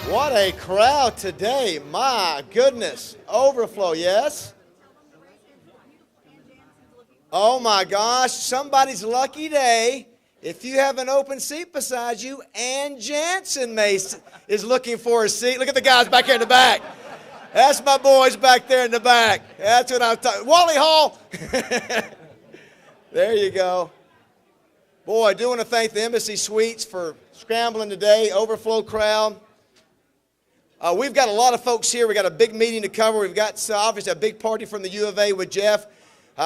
What a crowd today. My goodness. Overflow, yes? Oh my gosh, somebody's lucky day. If you have an open seat beside you, Ann Jansen is looking for a seat. Look at the guys back here in the back. That's my boys back there in the back. That's what I'm talking. Wally Hall. There you go. Boy, I do want to thank the Embassy Suites for scrambling today. Overflow crowd. We've got a lot of folks here. We've got a big meeting to cover. We've got obviously a big party from the U of A with Jeff.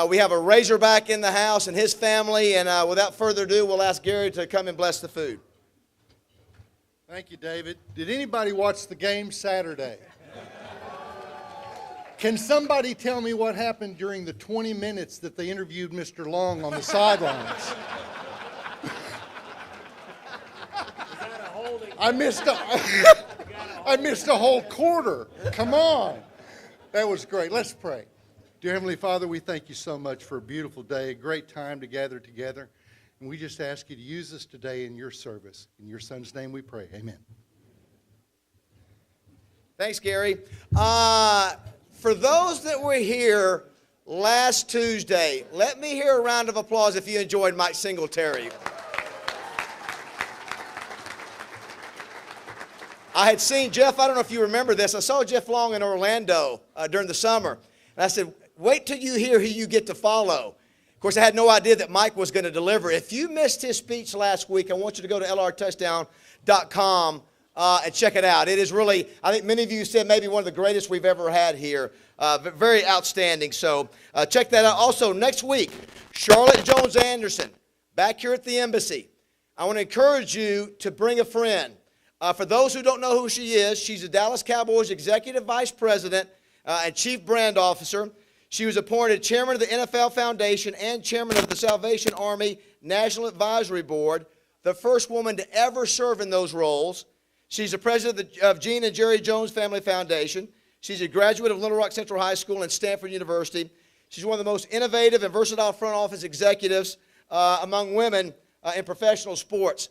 We have a Razorback in the house and his family. And without further ado, we'll ask Gary to come and bless the food. Thank you, David. Did anybody watch the game Saturday? Can somebody tell me what happened during the 20 minutes that they interviewed Mr. Long on the sidelines? I missed a whole quarter. Come on. That was great. Let's pray. Dear Heavenly Father, we thank you so much for a beautiful day, a great time to gather together. And we just ask you to use us today in your service. In your Son's name we pray. Amen. Thanks, Gary. For those that were here last Tuesday, let me hear a round of applause if you enjoyed Mike Singletary. I had seen Jeff, I don't know if you remember this, I saw Jeff Long in Orlando during the summer. And I said, wait till you hear who you get to follow. Of course, I had no idea that Mike was going to deliver. If you missed his speech last week, I want you to go to lrtouchdown.com and check it out. It is really, I think many of you said maybe one of the greatest we've ever had here. Very outstanding. So check that out. Also, next week, Charlotte Jones Anderson, back here at the Embassy. I want to encourage you to bring a friend. For those who don't know who she is, she's the Dallas Cowboys Executive Vice President and Chief Brand Officer. She was appointed Chairman of the NFL Foundation and Chairman of the Salvation Army National Advisory Board, the first woman to ever serve in those roles. She's the president of Gene and Jerry Jones Family Foundation. She's a graduate of Little Rock Central High School and Stanford University. She's one of the most innovative and versatile front office executives among women in professional sports.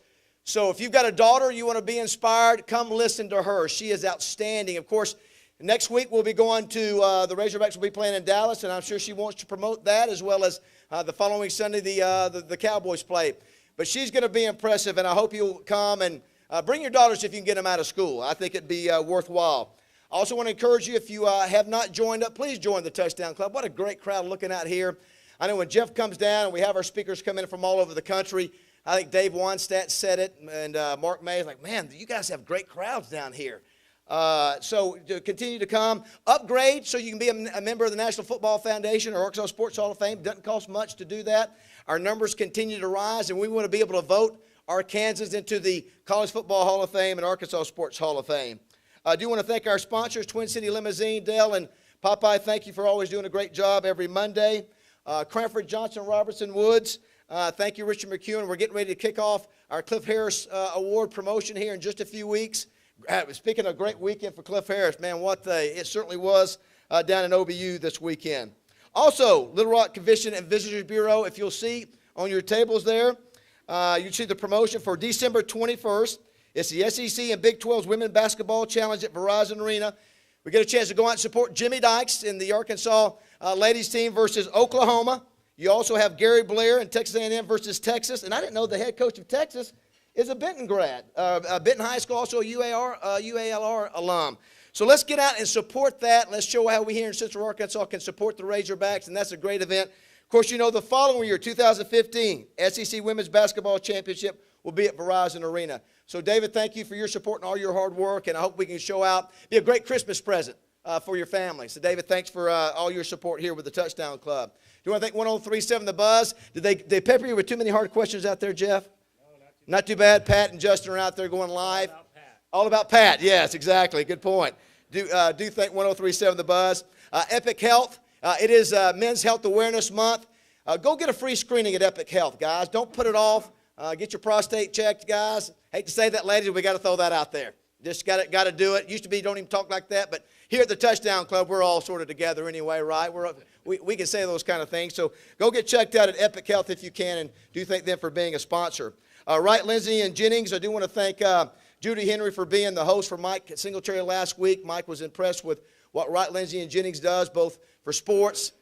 So if you've got a daughter, you want to be inspired, come listen to her. She is outstanding. Of course, next week we'll be going to, the Razorbacks will be playing in Dallas, and I'm sure she wants to promote that as well as the following Sunday the Cowboys play. But she's going to be impressive, and I hope you'll come and bring your daughters if you can get them out of school. I think it'd be worthwhile. I also want to encourage you, if you have not joined up, please join the Touchdown Club. What a great crowd looking out here. I know when Jeff comes down and we have our speakers come in from all over the country, I think Dave Wannstedt said it, and Mark May is like, man, you guys have great crowds down here. So continue to come. Upgrade so you can be a member of the National Football Foundation or Arkansas Sports Hall of Fame. Doesn't cost much to do that. Our numbers continue to rise, and we want to be able to vote our Kansas into the College Football Hall of Fame and Arkansas Sports Hall of Fame. I do want to thank our sponsors, Twin City Limousine, Dell, and Popeye. Thank you for always doing a great job every Monday. Cranford, Johnson, Robertson, Woods. Thank you, Richard McEwen. We're getting ready to kick off our Cliff Harris Award promotion here in just a few weeks. Speaking of a great weekend for Cliff Harris, man, it certainly was down in OBU this weekend. Also, Little Rock Convention and Visitors Bureau, if you'll see on your tables there, you see the promotion for December 21st. It's the SEC and Big 12's Women's Basketball Challenge at Verizon Arena. We get a chance to go out and support Jimmy Dykes in the Arkansas ladies team versus Oklahoma. You also have Gary Blair in Texas A&M versus Texas. And I didn't know the head coach of Texas is a Benton grad. Benton High School, also a UALR alum. So let's get out and support that. Let's show how we here in Central Arkansas can support the Razorbacks, and that's a great event. Of course, you know the following year, 2015, SEC Women's Basketball Championship will be at Verizon Arena. So, David, thank you for your support and all your hard work, and I hope we can show out, be a great Christmas present for your family. So, David, thanks for all your support here with the Touchdown Club. Do you want to thank 1037 The Buzz? Did they pepper you with too many hard questions out there, Jeff? No, not too bad. Pat and Justin are out there going live. All about Pat. All about Pat. Yes, exactly. Good point. Do thank 1037 The Buzz. Epic Health. It is Men's Health Awareness Month. Go get a free screening at Epic Health, guys. Don't put it off. Get your prostate checked, guys. Hate to say that, ladies, we got to throw that out there. Just got to do it. Used to be don't even talk like that, but here at the Touchdown Club, we're all sort of together anyway, right? We can say those kind of things. So go get checked out at Epic Health if you can, and do thank them for being a sponsor. Wright, Lindsay, and Jennings, I do want to thank Judy Henry for being the host for Mike Singletary last week. Mike was impressed with what Wright, Lindsay, and Jennings does, both for sports,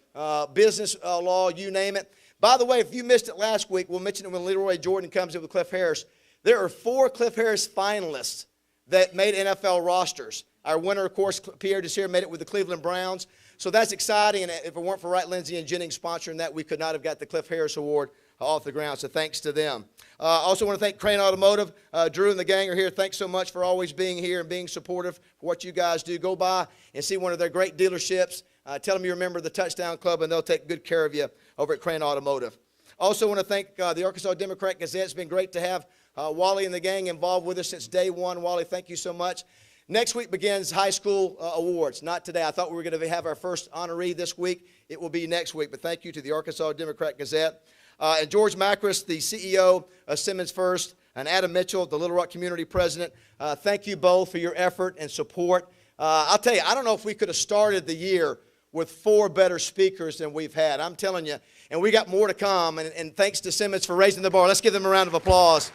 business law, you name it. By the way, if you missed it last week, we'll mention it when Leroy Jordan comes in with Cliff Harris. There are 4 Cliff Harris finalists that made NFL rosters. Our winner, of course, Pierre Desir, made it with the Cleveland Browns. So that's exciting, and if it weren't for Wright, Lindsay, and Jennings sponsoring that, we could not have got the Cliff Harris Award off the ground, so thanks to them. I also want to thank Crane Automotive. Drew and the gang are here. Thanks so much for always being here and being supportive for what you guys do. Go by and see one of their great dealerships. Tell them you remember the Touchdown Club, and they'll take good care of you over at Crane Automotive. Also want to thank the Arkansas Democrat-Gazette. It's been great to have Wally and the gang involved with us since day one. Wally, thank you so much. Next week begins high school awards. Not today. I thought we were going to have our first honoree this week. It will be next week. But thank you to the Arkansas Democrat-Gazette. And George Macris, the CEO of Simmons First, and Adam Mitchell, the Little Rock Community President. Thank you both for your effort and support. I'll tell you, I don't know if we could have started the year with 4 better speakers than we've had. I'm telling you. And we got more to come. And thanks to Simmons for raising the bar. Let's give them a round of applause.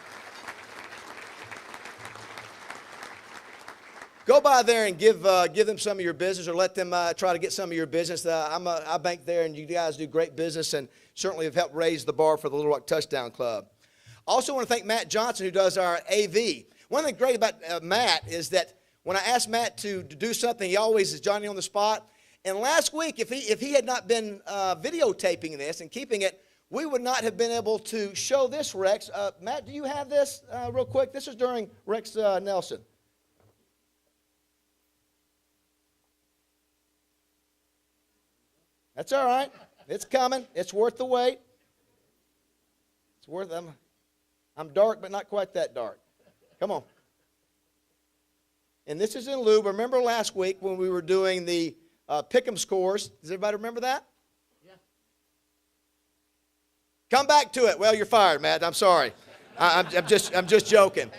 Go by there and give them some of your business, or let them try to get some of your business. I bank there, and you guys do great business and certainly have helped raise the bar for the Little Rock Touchdown Club. I also want to thank Matt Johnson, who does our AV. One thing great about Matt is that when I ask Matt to do something, he always is Johnny on the spot. And last week, if he had not been videotaping this and keeping it, we would not have been able to show this, Rex. Matt, do you have this real quick? This is during Rex Nelson. That's all right. It's coming. It's worth the wait. It's worth them. I'm dark, but not quite that dark. Come on. And this is in lieu. Remember last week when we were doing the Pick'em scores? Does everybody remember that? Yeah. Come back to it. Well, you're fired, Matt. I'm sorry. I'm just joking.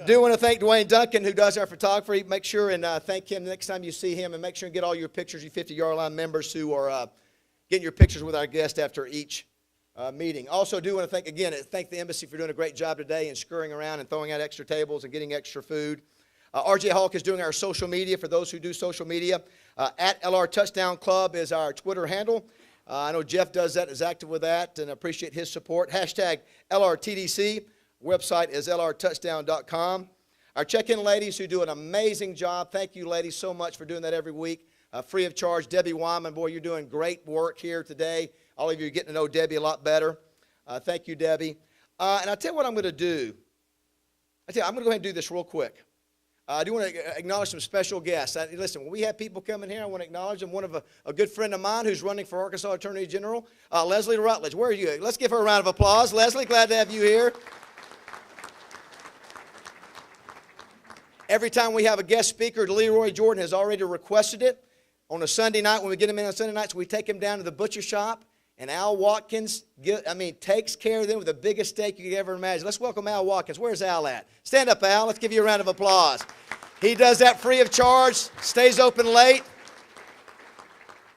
Do want to thank Dwayne Duncan, who does our photography. Make sure and thank him next time you see him, and make sure and get all your pictures, you 50-yard line members who are getting your pictures with our guest after each meeting. Also do want to thank the embassy for doing a great job today and scurrying around and throwing out extra tables and getting extra food. RJ Hawk is doing our social media for those who do social media. At LR Touchdown Club is our Twitter handle. I know Jeff does that, is active with that, and appreciate his support. Hashtag LRTDC. Website is lrtouchdown.com. Our check-in ladies who do an amazing job. Thank you, ladies, so much for doing that every week. Free of charge. Debbie Wyman, boy, you're doing great work here today. All of you are getting to know Debbie a lot better. Thank you, Debbie. And I'll tell you what I'm going to do. I'm going to go ahead and do this real quick. I do want to acknowledge some special guests. Listen, when we have people coming here, I want to acknowledge them. One of a good friend of mine who's running for Arkansas Attorney General, Leslie Rutledge. Where are you? Let's give her a round of applause. Leslie, glad to have you here. Every time we have a guest speaker, Leroy Jordan has already requested it. On a Sunday night, when we get him in on Sunday nights, we take him down to the butcher shop, and Al Watkins takes care of them with the biggest steak you could ever imagine. Let's welcome Al Watkins. Where's Al at? Stand up, Al. Let's give you a round of applause. He does that free of charge, stays open late.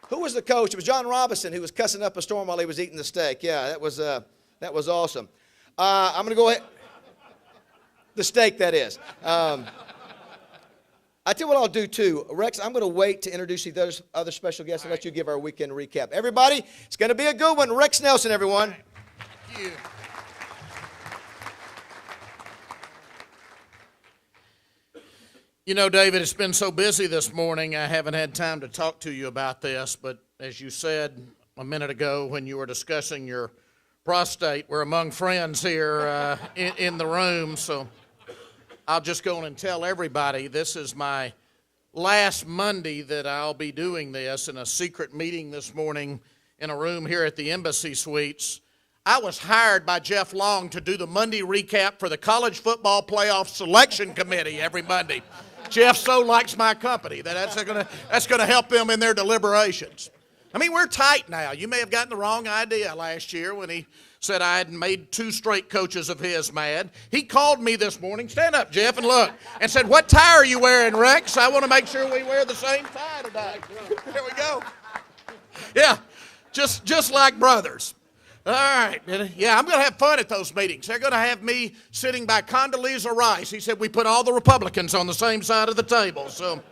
Who was the coach? It was John Robinson who was cussing up a storm while he was eating the steak. Yeah, that was awesome. I'm going to go ahead. The steak, that is. I tell you what I'll do too. Rex, I'm going to wait to introduce these other special guests and let you give our weekend recap. Everybody, it's going to be a good one. Rex Nelson, everyone. Thank you. You know, David, it's been so busy this morning, I haven't had time to talk to you about this, but as you said a minute ago when you were discussing your prostate, we're among friends here in the room, so I'll just go on and tell everybody this is my last Monday that I'll be doing this in a secret meeting this morning in a room here at the Embassy Suites. I was hired by Jeff Long to do the Monday recap for the College Football Playoff Selection Committee every Monday. Jeff so likes my company that that's going to help them in their deliberations. I mean, we're tight now. You may have gotten the wrong idea last year when he said I had made 2 straight coaches of his mad. He called me this morning, stand up, Jeff, and look, and said, "What tie are you wearing, Rex? I want to make sure we wear the same tie today." There we go. Yeah, just like brothers. All right. Yeah, I'm going to have fun at those meetings. They're going to have me sitting by Condoleezza Rice. He said we put all the Republicans on the same side of the table. So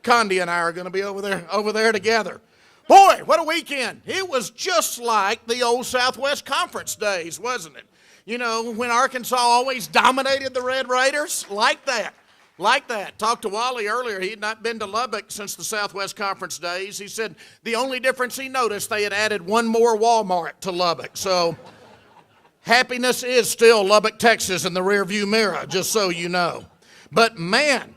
Condi and I are going to be over there together. Boy, what a weekend. It was just like the old Southwest Conference days, wasn't it? You know, when Arkansas always dominated the Red Raiders, like that. Like that. Talked to Wally earlier. He had not been to Lubbock since the Southwest Conference days. He said the only difference he noticed, they had added one more Walmart to Lubbock. So happiness is still Lubbock, Texas in the rearview mirror, just so you know. But man,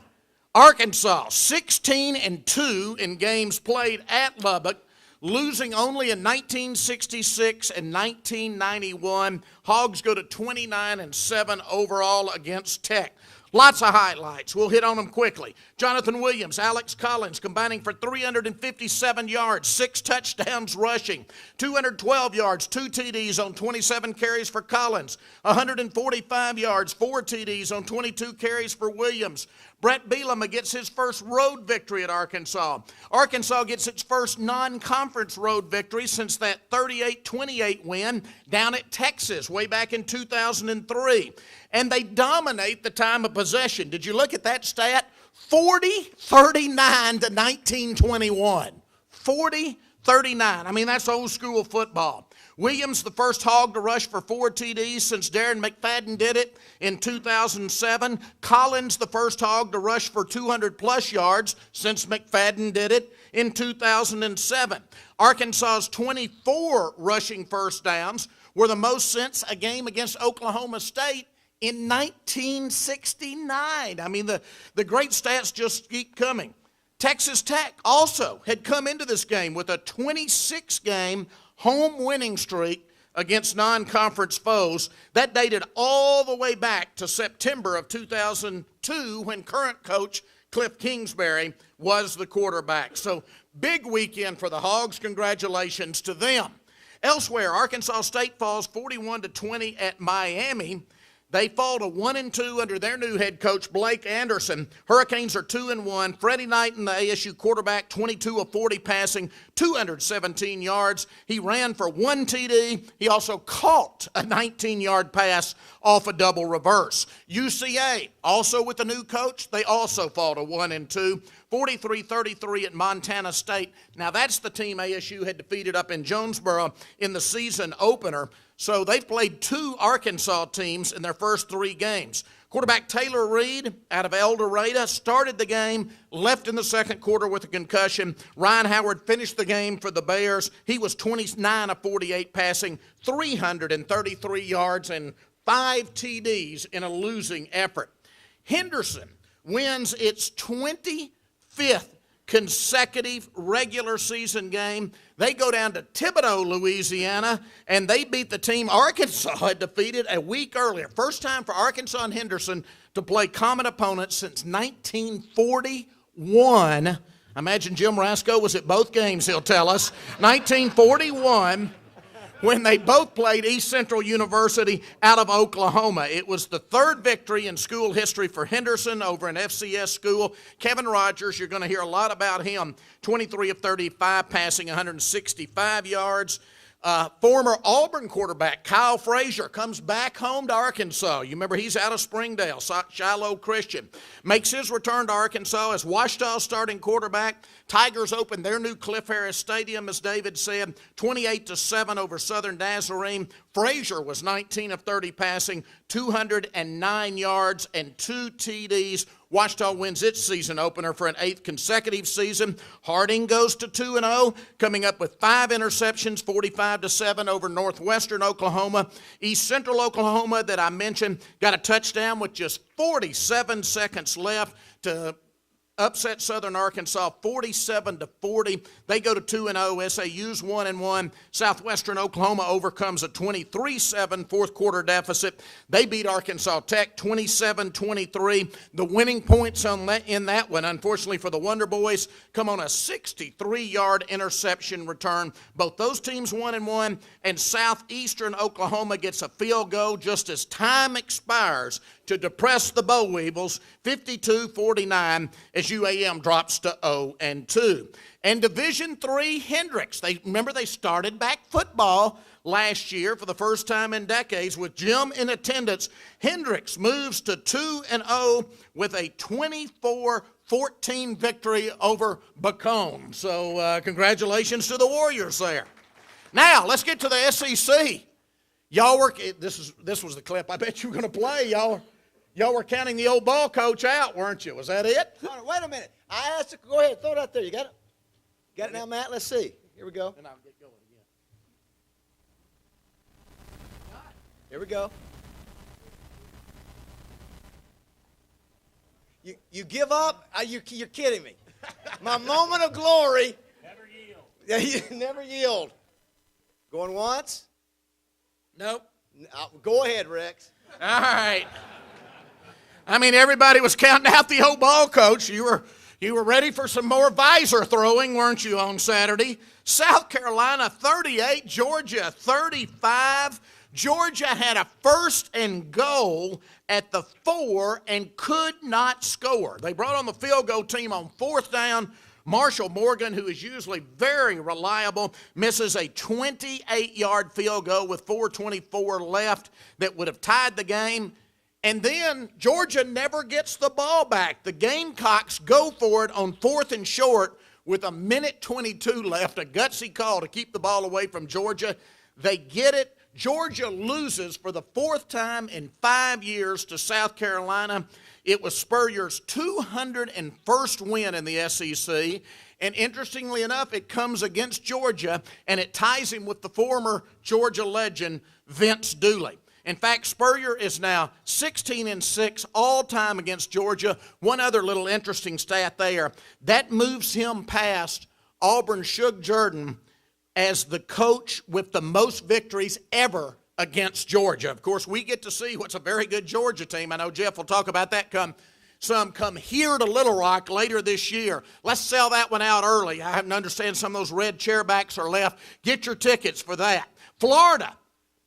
Arkansas, 16-2 in games played at Lubbock, losing only in 1966 and 1991. Hogs go to 29-7 overall against Tech. Lots of highlights. We'll hit on them quickly. Jonathan Williams, Alex Collins combining for 357 yards, 6 touchdowns rushing, 212 yards, 2 TDs on 27 carries for Collins, 145 yards, 4 TDs on 22 carries for Williams. Brett Bielema gets his first road victory at Arkansas. Arkansas gets its first non-conference road victory since that 38-28 win down at Texas way back in 2003. And they dominate the time of possession. Did you look at that stat? 40-39 to 19-21. 40-39. I mean, that's old school football. Williams, the first hog to rush for 4 TDs since Darren McFadden did it in 2007. Collins, the first hog to rush for 200-plus yards since McFadden did it in 2007. Arkansas's 24 rushing first downs were the most since a game against Oklahoma State in 1969. I mean, the great stats just keep coming. Texas Tech also had come into this game with a 26-game home winning streak against non-conference foes. That dated all the way back to September of 2002 when current coach Cliff Kingsbury was the quarterback. So big weekend for the Hogs. Congratulations to them. Elsewhere, Arkansas State falls 41-20 at Miami. They fall to 1-2 under their new head coach, Blake Anderson. Hurricanes are 2-1. Freddie Knighton, the ASU quarterback, 22 of 40 passing, 217 yards. He ran for 1 TD. He also caught a 19-yard pass off a double reverse. UCA, also with the new coach, they also fall to 1-2. 43-33 at Montana State. Now that's the team ASU had defeated up in Jonesboro in the season opener. So they've played 2 Arkansas teams in their first 3 games. Quarterback Taylor Reed out of El Dorado started the game, left in the second quarter with a concussion. Ryan Howard finished the game for the Bears. He was 29 of 48 passing, 333 yards and 5 TDs in a losing effort. Henderson wins its 25th consecutive regular season game. They go down to Thibodaux, Louisiana, and they beat the team Arkansas had defeated a week earlier. First time for Arkansas and Henderson to play common opponents since 1941. I imagine Jim Rasco was at both games, he'll tell us. 1941. When they both played East Central University out of Oklahoma. It was the 3rd victory in school history for Henderson over an FCS school. Kevin Rogers, you're going to hear a lot about him. 23 of 35 passing, 165 yards. Former Auburn quarterback Kyle Frazier comes back home to Arkansas. You remember he's out of Springdale, Shiloh Christian. Makes his return to Arkansas as Ouachita's starting quarterback. Tigers opened their new Cliff Harris Stadium, as David said, 28-7 over Southern Nazarene. Frazier was 19 of 30 passing, 209 yards and 2 TDs. Ouachita wins its season opener for an 8th consecutive season. Harding goes to 2-0, coming up with 5 interceptions, 45-7 over Northwestern Oklahoma. East Central Oklahoma, that I mentioned, got a touchdown with just 47 seconds left to upset Southern Arkansas 47-40. They go to 2-0. SAU's 1-1. Southwestern Oklahoma overcomes a 23-7 fourth quarter deficit. They beat Arkansas Tech 27-23. The winning points in that one, unfortunately for the Wonder Boys, come on a 63-yard interception return. Both those teams 1-1, and Southeastern Oklahoma gets a field goal just as time expires to depress the Boll Weevils 52-49 as as UAM drops to 0-2. And Division III Hendricks, remember they started back football last year for the first time in decades with Jim in attendance. Hendricks moves to 2-0 with a 24-14 victory over Bacone. So congratulations to the Warriors there. Now let's get to the SEC. Y'all were, this was the clip I bet you were going to play. Y'all were counting the old ball coach out, weren't you? Was that it? Hold on, wait a minute. I asked you, go ahead, throw it out there. You got it? Got it now, Matt? Let's see. Here we go. And I'll get going again. Here we go. You give up? You're kidding me. My moment of glory. Never yield. Yeah, you never yield. Going once? Nope. Go ahead, Rex. All right. I mean, everybody was counting out the old ball coach. You were ready for some more visor throwing, weren't you, on Saturday? South Carolina 38, Georgia 35. Georgia had a 1st and goal at the 4 and could not score. They brought on the field goal team on 4th down. Marshall Morgan, who is usually very reliable, misses a 28-yard field goal with 4:24 left that would have tied the game. And then Georgia never gets the ball back. The Gamecocks go for it on 4th and short with 1:22 left, a gutsy call to keep the ball away from Georgia. They get it. Georgia loses for the 4th time in 5 years to South Carolina. It was Spurrier's 201st win in the SEC. And interestingly enough, it comes against Georgia, and it ties him with the former Georgia legend, Vince Dooley. In fact, Spurrier is now 16-6 all-time against Georgia. One other little interesting stat there. That moves him past Auburn Shug Jordan as the coach with the most victories ever against Georgia. Of course, we get to see what's a very good Georgia team. I know Jeff will talk about that come here to Little Rock later this year. Let's sell that one out early. I happen to understand some of those red chairbacks are left. Get your tickets for that. Florida.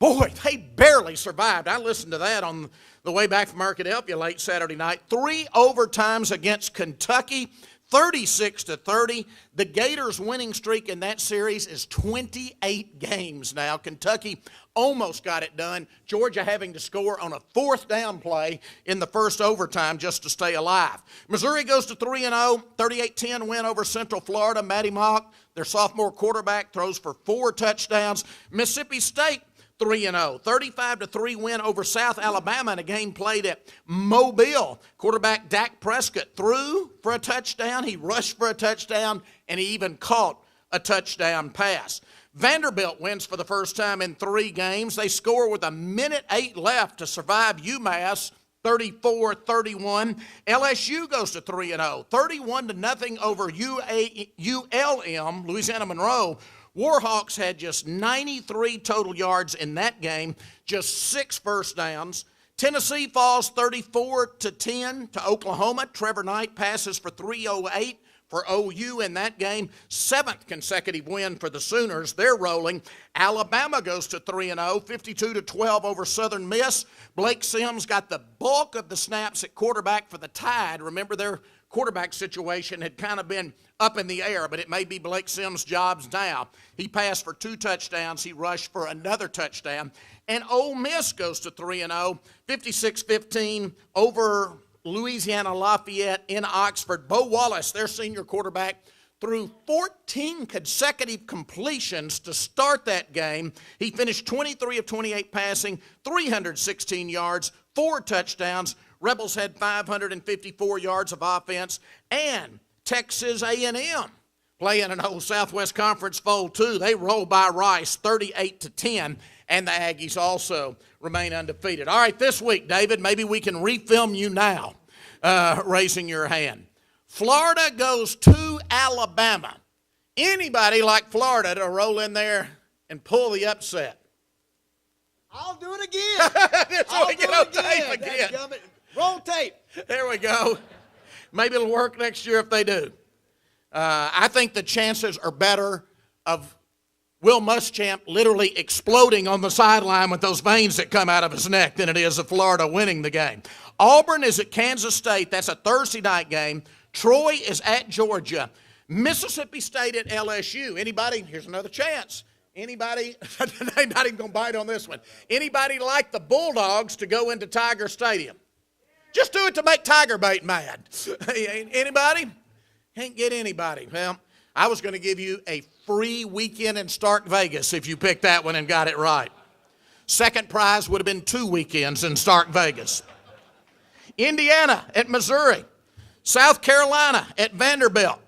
Boy, they barely survived. I listened to that on the way back from Arkadelphia late Saturday night. 3 overtimes against Kentucky, 36-30. The Gators' winning streak in that series is 28 games now. Kentucky almost got it done. Georgia having to score on a 4th down play in the first overtime just to stay alive. Missouri goes to 3-0, 38-10 win over Central Florida. Matty Mock, their sophomore quarterback, throws for 4 touchdowns. Mississippi State 3-0, 35-3 win over South Alabama in a game played at Mobile. Quarterback Dak Prescott threw for a touchdown, he rushed for a touchdown, and he even caught a touchdown pass. Vanderbilt wins for the first time in 3 games. They score with 1:08 left to survive UMass, 34-31. LSU goes to 3-0, 31-0 over ULM, Louisiana Monroe. Warhawks had just 93 total yards in that game, just 6 first downs. Tennessee falls 34-10 to Oklahoma. Trevor Knight passes for 308 for OU in that game. 7th consecutive win for the Sooners. They're rolling. Alabama goes to 3-0, 52-12 over Southern Miss. Blake Sims got the bulk of the snaps at quarterback for the Tide. Remember, their quarterback situation had kind of been up in the air, but it may be Blake Sims' jobs now. He passed for 2 touchdowns. He rushed for another touchdown. And Ole Miss goes to 3-0, 56-15 over Louisiana Lafayette in Oxford. Bo Wallace, their senior quarterback, threw 14 consecutive completions to start that game. He finished 23 of 28 passing, 316 yards, 4 touchdowns. Rebels had 554 yards of offense, and Texas A&M playing an old Southwest Conference fold too. They roll by Rice 38-10, and the Aggies also remain undefeated. All right, this week, David, maybe we can refilm you now, raising your hand. Florida goes to Alabama. Anybody like Florida to roll in there and pull the upset? I'll do it again. So we get on tape again. Roll tape. There we go. Maybe it'll work next year if they do. I think the chances are better of Will Muschamp literally exploding on the sideline with those veins that come out of his neck than it is of Florida winning the game. Auburn is at Kansas State. That's a Thursday night game. Troy is at Georgia. Mississippi State at LSU. Anybody? Here's another chance. Anybody? They're not even going to bite on this one. Anybody like the Bulldogs to go into Tiger Stadium? Just do it to make Tiger Bait mad. Anybody? Can't get anybody. Well, I was going to give you a free weekend in Stark Vegas if you picked that one and got it right. Second prize would have been 2 weekends in Stark Vegas. Indiana at Missouri. South Carolina at Vanderbilt.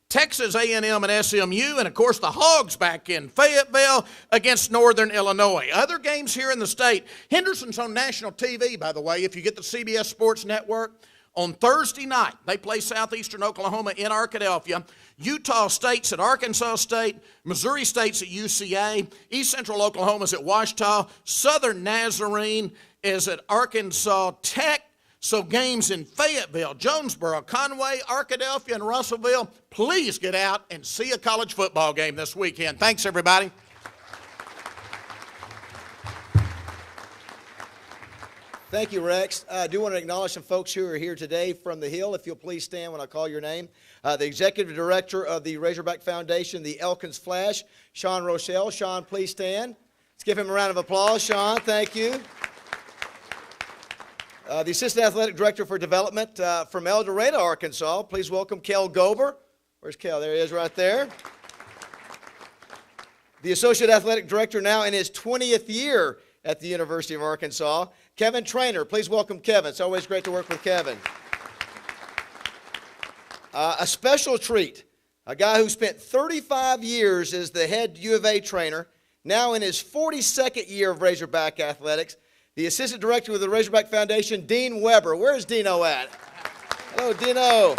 Texas A&M and SMU, and of course the Hogs back in Fayetteville against Northern Illinois. Other games here in the state. Henderson's on national TV, by the way, if you get the CBS Sports Network. On Thursday night, they play Southeastern Oklahoma in Arkadelphia. Utah State's at Arkansas State. Missouri State's at UCA. East Central Oklahoma's at Ouachita. Southern Nazarene is at Arkansas Tech. So games in Fayetteville, Jonesboro, Conway, Arkadelphia, and Russellville. Please get out and see a college football game this weekend. Thanks, everybody. Thank you, Rex. I do want to acknowledge some folks who are here today from the Hill. If you'll please stand when I call your name. The Executive Director of the Razorback Foundation, the Elkins Flash, Sean Rochelle. Sean, please stand. Let's give him a round of applause. Sean, thank you. The Assistant Athletic Director for Development from El Dorado, Arkansas. Please welcome Kel Gober. Where's Kel? There he is right there. The Associate Athletic Director now in his 20th year at the University of Arkansas, Kevin Trainer. Please welcome Kevin. It's always great to work with Kevin. A special treat, a guy who spent 35 years as the head U of A trainer, now in his 42nd year of Razorback Athletics, the Assistant Director of the Razorback Foundation, Dean Weber. Where's Dino at? Hello, Dino.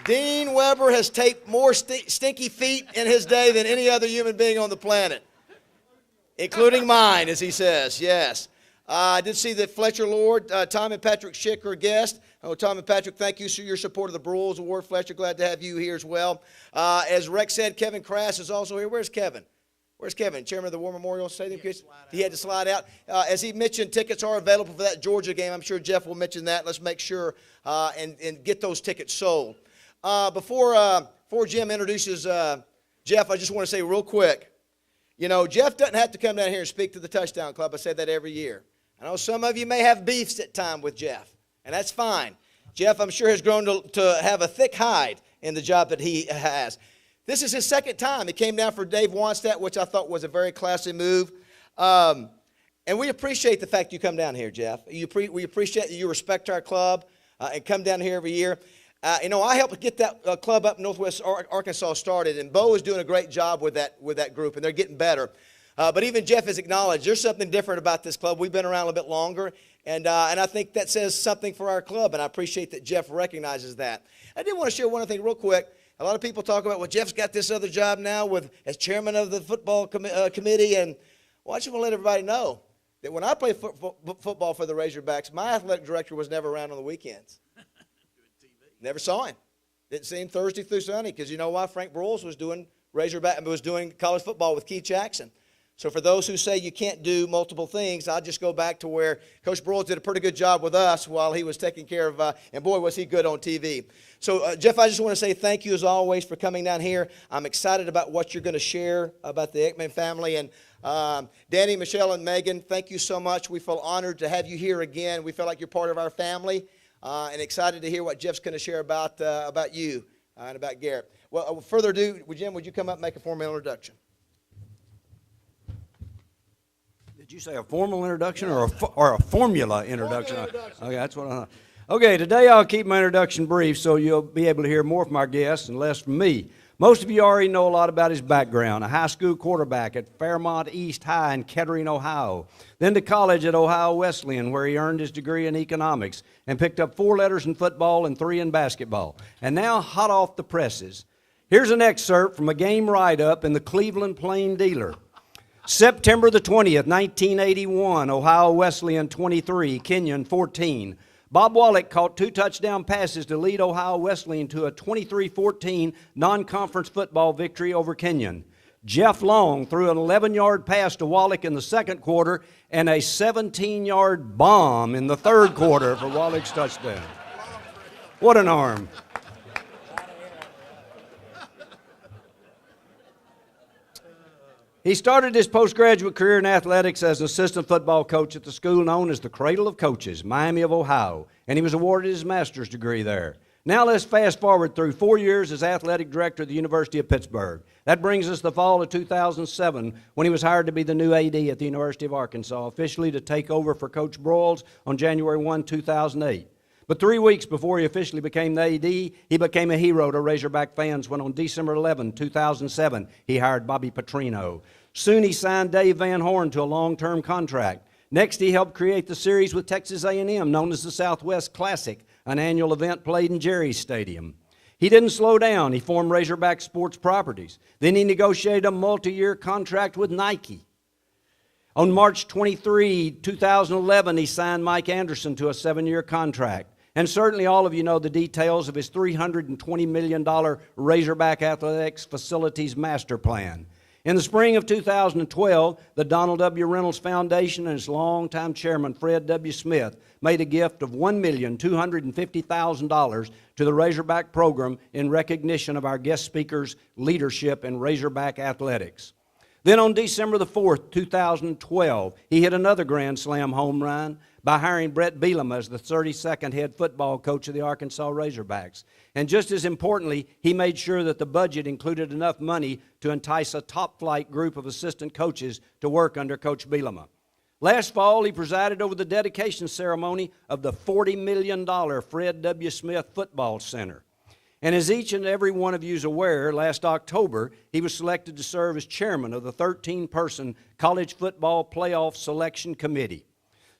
Dean Weber has taped more stinky feet in his day than any other human being on the planet, including mine, as he says, yes. I did see that Fletcher Lord, Tom and Patrick Schick are guests. Oh, Tom and Patrick, thank you for your support of the Brules Award. Fletcher, glad to have you here as well. As Rex said, Kevin Crass is also here. Where's Kevin? Where's Kevin? Chairman of the War Memorial Stadium? He had to slide out. As he mentioned, tickets are available for that Georgia game. I'm sure Jeff will mention that. Let's make sure and get those tickets sold. Before Jim introduces Jeff, I just want to say real quick, you know, Jeff doesn't have to come down here and speak to the Touchdown Club. I say that every year. I know some of you may have beefs at times with Jeff, and that's fine. Jeff, I'm sure, has grown to have a thick hide in the job that he has. This is his second time. He came down for Dave Wannstedt, which I thought was a very classy move. And we appreciate the fact you come down here, Jeff. We appreciate that you respect our club and come down here every year. You know, I helped get that club up in Northwest Arkansas started, and Bo is doing a great job with that group, and they're getting better. But even Jeff has acknowledged there's something different about this club. We've been around a little bit longer, and I think that says something for our club, and I appreciate that Jeff recognizes that. I did want to share one other thing real quick. A lot of people talk about, well, Jeff's got this other job now as chairman of the football committee, and well, I just want to let everybody know that when I played football for the Razorbacks, my athletic director was never around on the weekends. Never saw him. Didn't see him Thursday through Sunday because you know why? Frank Broyles was doing college football with Keith Jackson. So for those who say you can't do multiple things, I'll just go back to where Coach Broyles did a pretty good job with us while he was taking care of, and boy, was he good on TV. So, Jeff, I just want to say thank you as always for coming down here. I'm excited about what you're going to share about the Ekman family. And Danny, Michelle, and Megan, thank you so much. We feel honored to have you here again. We feel like you're part of our family. And excited to hear what Jeff's going to share about you and about Garrett. Well, without further ado, Jim, would you come up and make a formal introduction? Did you say a formal introduction or a formula introduction? Okay, that's what I thought. Okay, today I'll keep my introduction brief so you'll be able to hear more from our guests and less from me. Most of you already know a lot about his background. A high school quarterback at Fairmont East High in Kettering, Ohio. Then to college at Ohio Wesleyan, where he earned his degree in economics and picked up 4 letters in football and 3 in basketball. And now, hot off the presses, here's an excerpt from a game write-up in the Cleveland Plain Dealer. September the 20th, 1981, Ohio Wesleyan 23, Kenyon 14. Bob Wallach caught 2 touchdown passes to lead Ohio Wesleyan to a 23-14 non-conference football victory over Kenyon. Jeff Long threw an 11-yard pass to Wallach in the second quarter and a 17-yard bomb in the third quarter for Wallach's touchdown. What an arm. He started his postgraduate career in athletics as an assistant football coach at the school known as the Cradle of Coaches, Miami of Ohio, and he was awarded his master's degree there. Now let's fast forward through 4 years as athletic director at the University of Pittsburgh. That brings us the fall of 2007 when he was hired to be the new AD at the University of Arkansas, officially to take over for Coach Broyles on January 1, 2008. But 3 weeks before he officially became the AD, he became a hero to Razorback fans when on December 11, 2007, he hired Bobby Petrino. Soon he signed Dave Van Horn to a long-term contract. Next, he helped create the series with Texas A&M known as the Southwest Classic, an annual event played in Jerry's Stadium. He didn't slow down. He formed Razorback Sports Properties. Then he negotiated a multi-year contract with Nike. On March 23, 2011, he signed Mike Anderson to a 7-year contract. And certainly all of you know the details of his $320 million Razorback Athletics Facilities Master Plan. In the spring of 2012, the Donald W. Reynolds Foundation and its longtime chairman, Fred W. Smith, made a gift of $1,250,000 to the Razorback program in recognition of our guest speakers' leadership in Razorback athletics. Then on December the 4th, 2012, he hit another Grand Slam home run by hiring Brett Bielema as the 32nd head football coach of the Arkansas Razorbacks. And just as importantly, he made sure that the budget included enough money to entice a top-flight group of assistant coaches to work under Coach Bielema. Last fall, he presided over the dedication ceremony of the $40 million Fred W. Smith Football Center. And as each and every one of you is aware, last October, he was selected to serve as chairman of the 13-person College Football Playoff Selection Committee.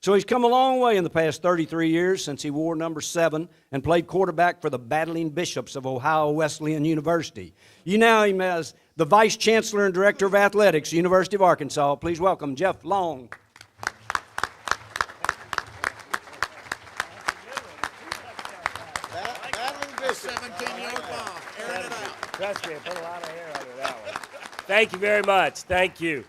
So he's come a long way in the past 33 years since he wore number 7 and played quarterback for the Battling Bishops of Ohio Wesleyan University. You know him as the Vice Chancellor and Director of Athletics, University of Arkansas. Please welcome Jeff Long. Battling Bishops. 17-yard bomb. Airing it out. Trust me, I put a lot of hair under that one. Thank you very much. Thank you.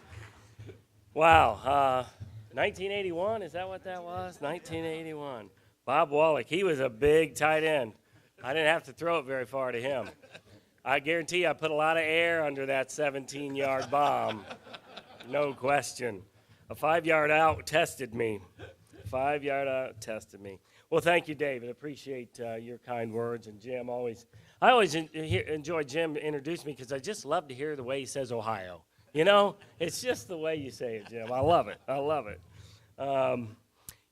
Wow. 1981, is that what that was? 1981. Bob Wallach, he was a big tight end. I didn't have to throw it very far to him. I guarantee I put a lot of air under that 17-yard bomb. No question. A 5-yard out tested me. 5-yard out tested me. Well, thank you, David. Appreciate your kind words. And Jim, I always enjoy Jim introduce me because I just love to hear the way he says Ohio. You know, it's just the way you say it, Jim. I love it. I love it.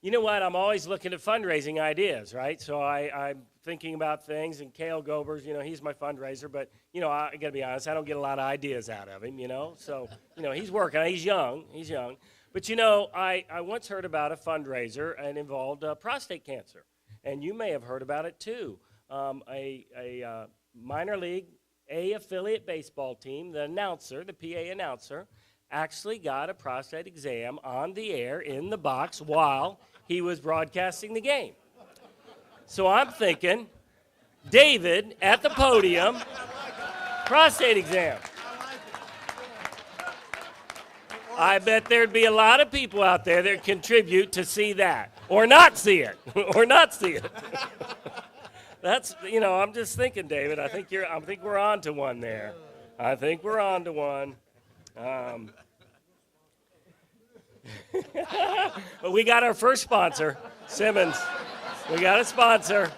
You know what? I'm always looking at fundraising ideas, right? So I'm thinking about things, and Cale Gobers, you know, he's my fundraiser, but, you know, I got to be honest, I don't get a lot of ideas out of him, you know? So, you know, he's working. He's young. But, you know, I once heard about a fundraiser and involved prostate cancer, and you may have heard about it too. A minor league A affiliate baseball team, the announcer, the PA announcer, actually got a prostate exam on the air in the box while he was broadcasting the game. So I'm thinking, David at the podium, prostate exam. I bet there'd be a lot of people out there that contribute to see that, or not see it, or not see it. That's, you know, I'm just thinking, David. I think we're on to one there. I think we're on to one. But we got our first sponsor, Simmons. We got a sponsor.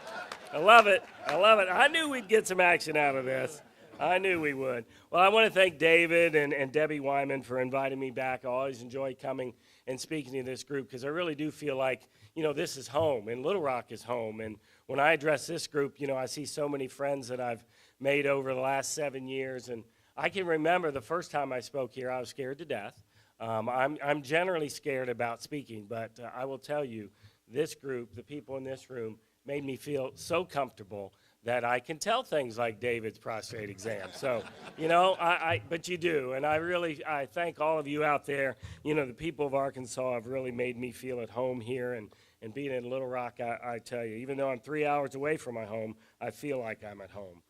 I love it. I knew we'd get some action out of this. I knew we would. Well, I want to thank David and Debbie Wyman for inviting me back. I always enjoy coming and speaking to this group because I really do feel like, you know, this is home, and Little Rock is home. And when I address this group, you know, I see so many friends that I've made over the last 7 years. And I can remember the first time I spoke here, I was scared to death. I'm generally scared about speaking, but I will tell you, this group, the people in this room, made me feel so comfortable that I can tell things like David's prostate exam. So, you know, but you do. And I thank all of you out there. You know, the people of Arkansas have really made me feel at home here. And being in Little Rock, I tell you, even though I'm 3 hours away from my home, I feel like I'm at home.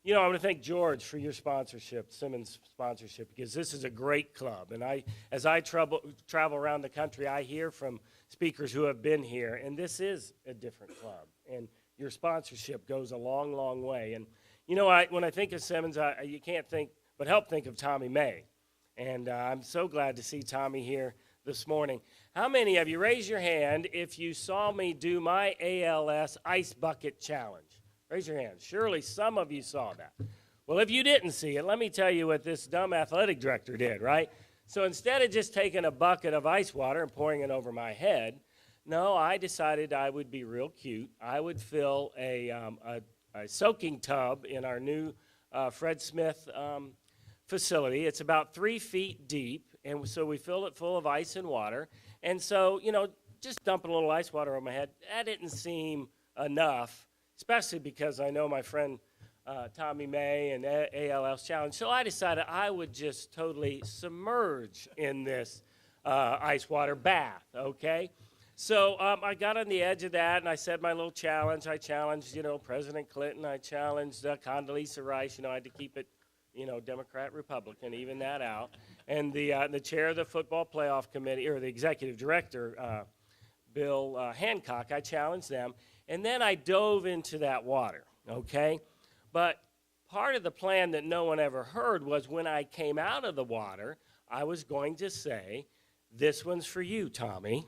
You know, I want to thank George for your sponsorship, Simmons sponsorship, because this is a great club. And as I travel around the country, I hear from speakers who have been here, and this is a different club. And your sponsorship goes a long, long way. And, when I think of Simmons, you can't help think of Tommy May. And I'm so glad to see Tommy here this morning. How many of you, raise your hand if you saw me do my ALS Ice Bucket Challenge? Raise your hand. Surely some of you saw that. Well, if you didn't see it, let me tell you what this dumb athletic director did, right? So instead of just taking a bucket of ice water and pouring it over my head, no, I decided I would be real cute. I would fill a soaking tub in our new Fred Smith facility. It's about 3 feet deep, and so we filled it full of ice and water. And so, just dumping a little ice water on my head, that didn't seem enough, especially because I know my friend Tommy May and ALS Challenge. So I decided I would just totally submerge in this ice water bath, okay? So I got on the edge of that, and I said my little challenge. I challenged, President Clinton. I challenged Condoleezza Rice. I had to keep it, Democrat, Republican, even that out. And the chair of the football playoff committee, or the executive director, Bill Hancock, I challenged them. And then I dove into that water, okay? But part of the plan that no one ever heard was when I came out of the water, I was going to say, this one's for you, Tommy.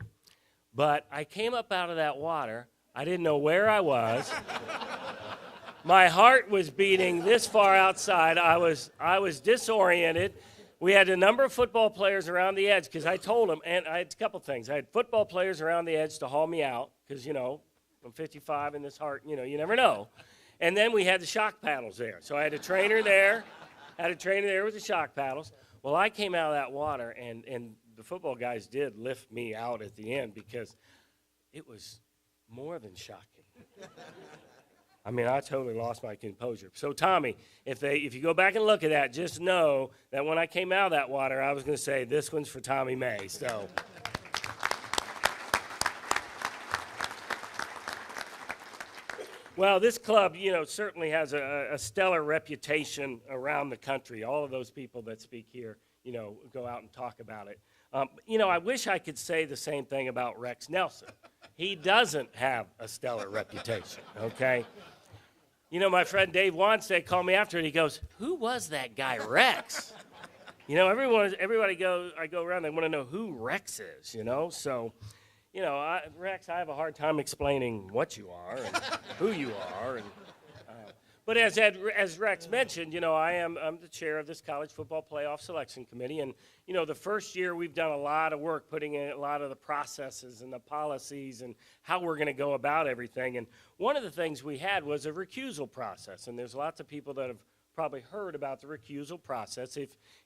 But I came up out of that water. I didn't know where I was. My heart was beating this far outside. I was disoriented. We had a number of football players around the edge because I told them, and I had a couple things. I had football players around the edge to haul me out because, I'm 55 and this heart, you never know. And then we had the shock paddles there. So I had a trainer there with the shock paddles. Well, I came out of that water, and the football guys did lift me out at the end because it was more than shocking. I mean, I totally lost my composure. So, Tommy, if you go back and look at that, just know that when I came out of that water, I was going to say, this one's for Tommy May. So, well, this club, certainly has a stellar reputation around the country. All of those people that speak here, go out and talk about it. I wish I could say the same thing about Rex Nelson. He doesn't have a stellar reputation, okay? My friend Dave Wanstead called me after it. He goes, who was that guy, Rex? I go around, they want to know who Rex is, So, Rex, I have a hard time explaining what you are and who you are. But as Rex mentioned, I'm the chair of this college football playoff selection committee. And, the first year we've done a lot of work putting in a lot of the processes and the policies and how we're going to go about everything. And one of the things we had was a recusal process. And there's lots of people that have probably heard about the recusal process.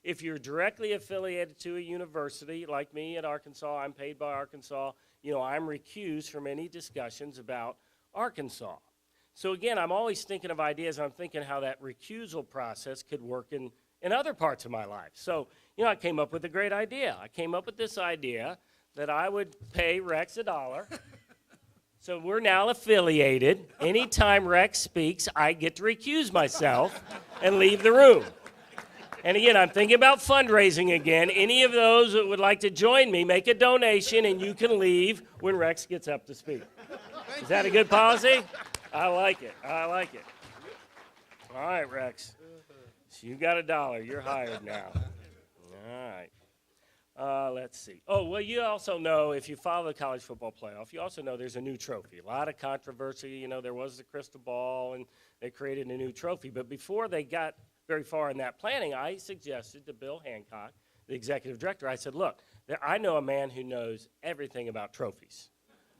If you're directly affiliated to a university, like me at Arkansas, I'm paid by Arkansas, I'm recused from any discussions about Arkansas. So again, I'm always thinking of ideas. I'm thinking how that recusal process could work in other parts of my life. So, I came up with a great idea. I came up with this idea that I would pay Rex $1. So we're now affiliated. Anytime Rex speaks, I get to recuse myself and leave the room. And again, I'm thinking about fundraising again. Any of those that would like to join me, make a donation, and you can leave when Rex gets up to speak. Is that a good policy? I like it. All right, Rex. So you got $1. You're hired now. All right. Let's see. Oh, well, you also know, if you follow the college football playoff, you also know there's a new trophy. A lot of controversy. There was the crystal ball, and they created a new trophy. But before they got very far in that planning, I suggested to Bill Hancock, the executive director, I said, look, I know a man who knows everything about trophies.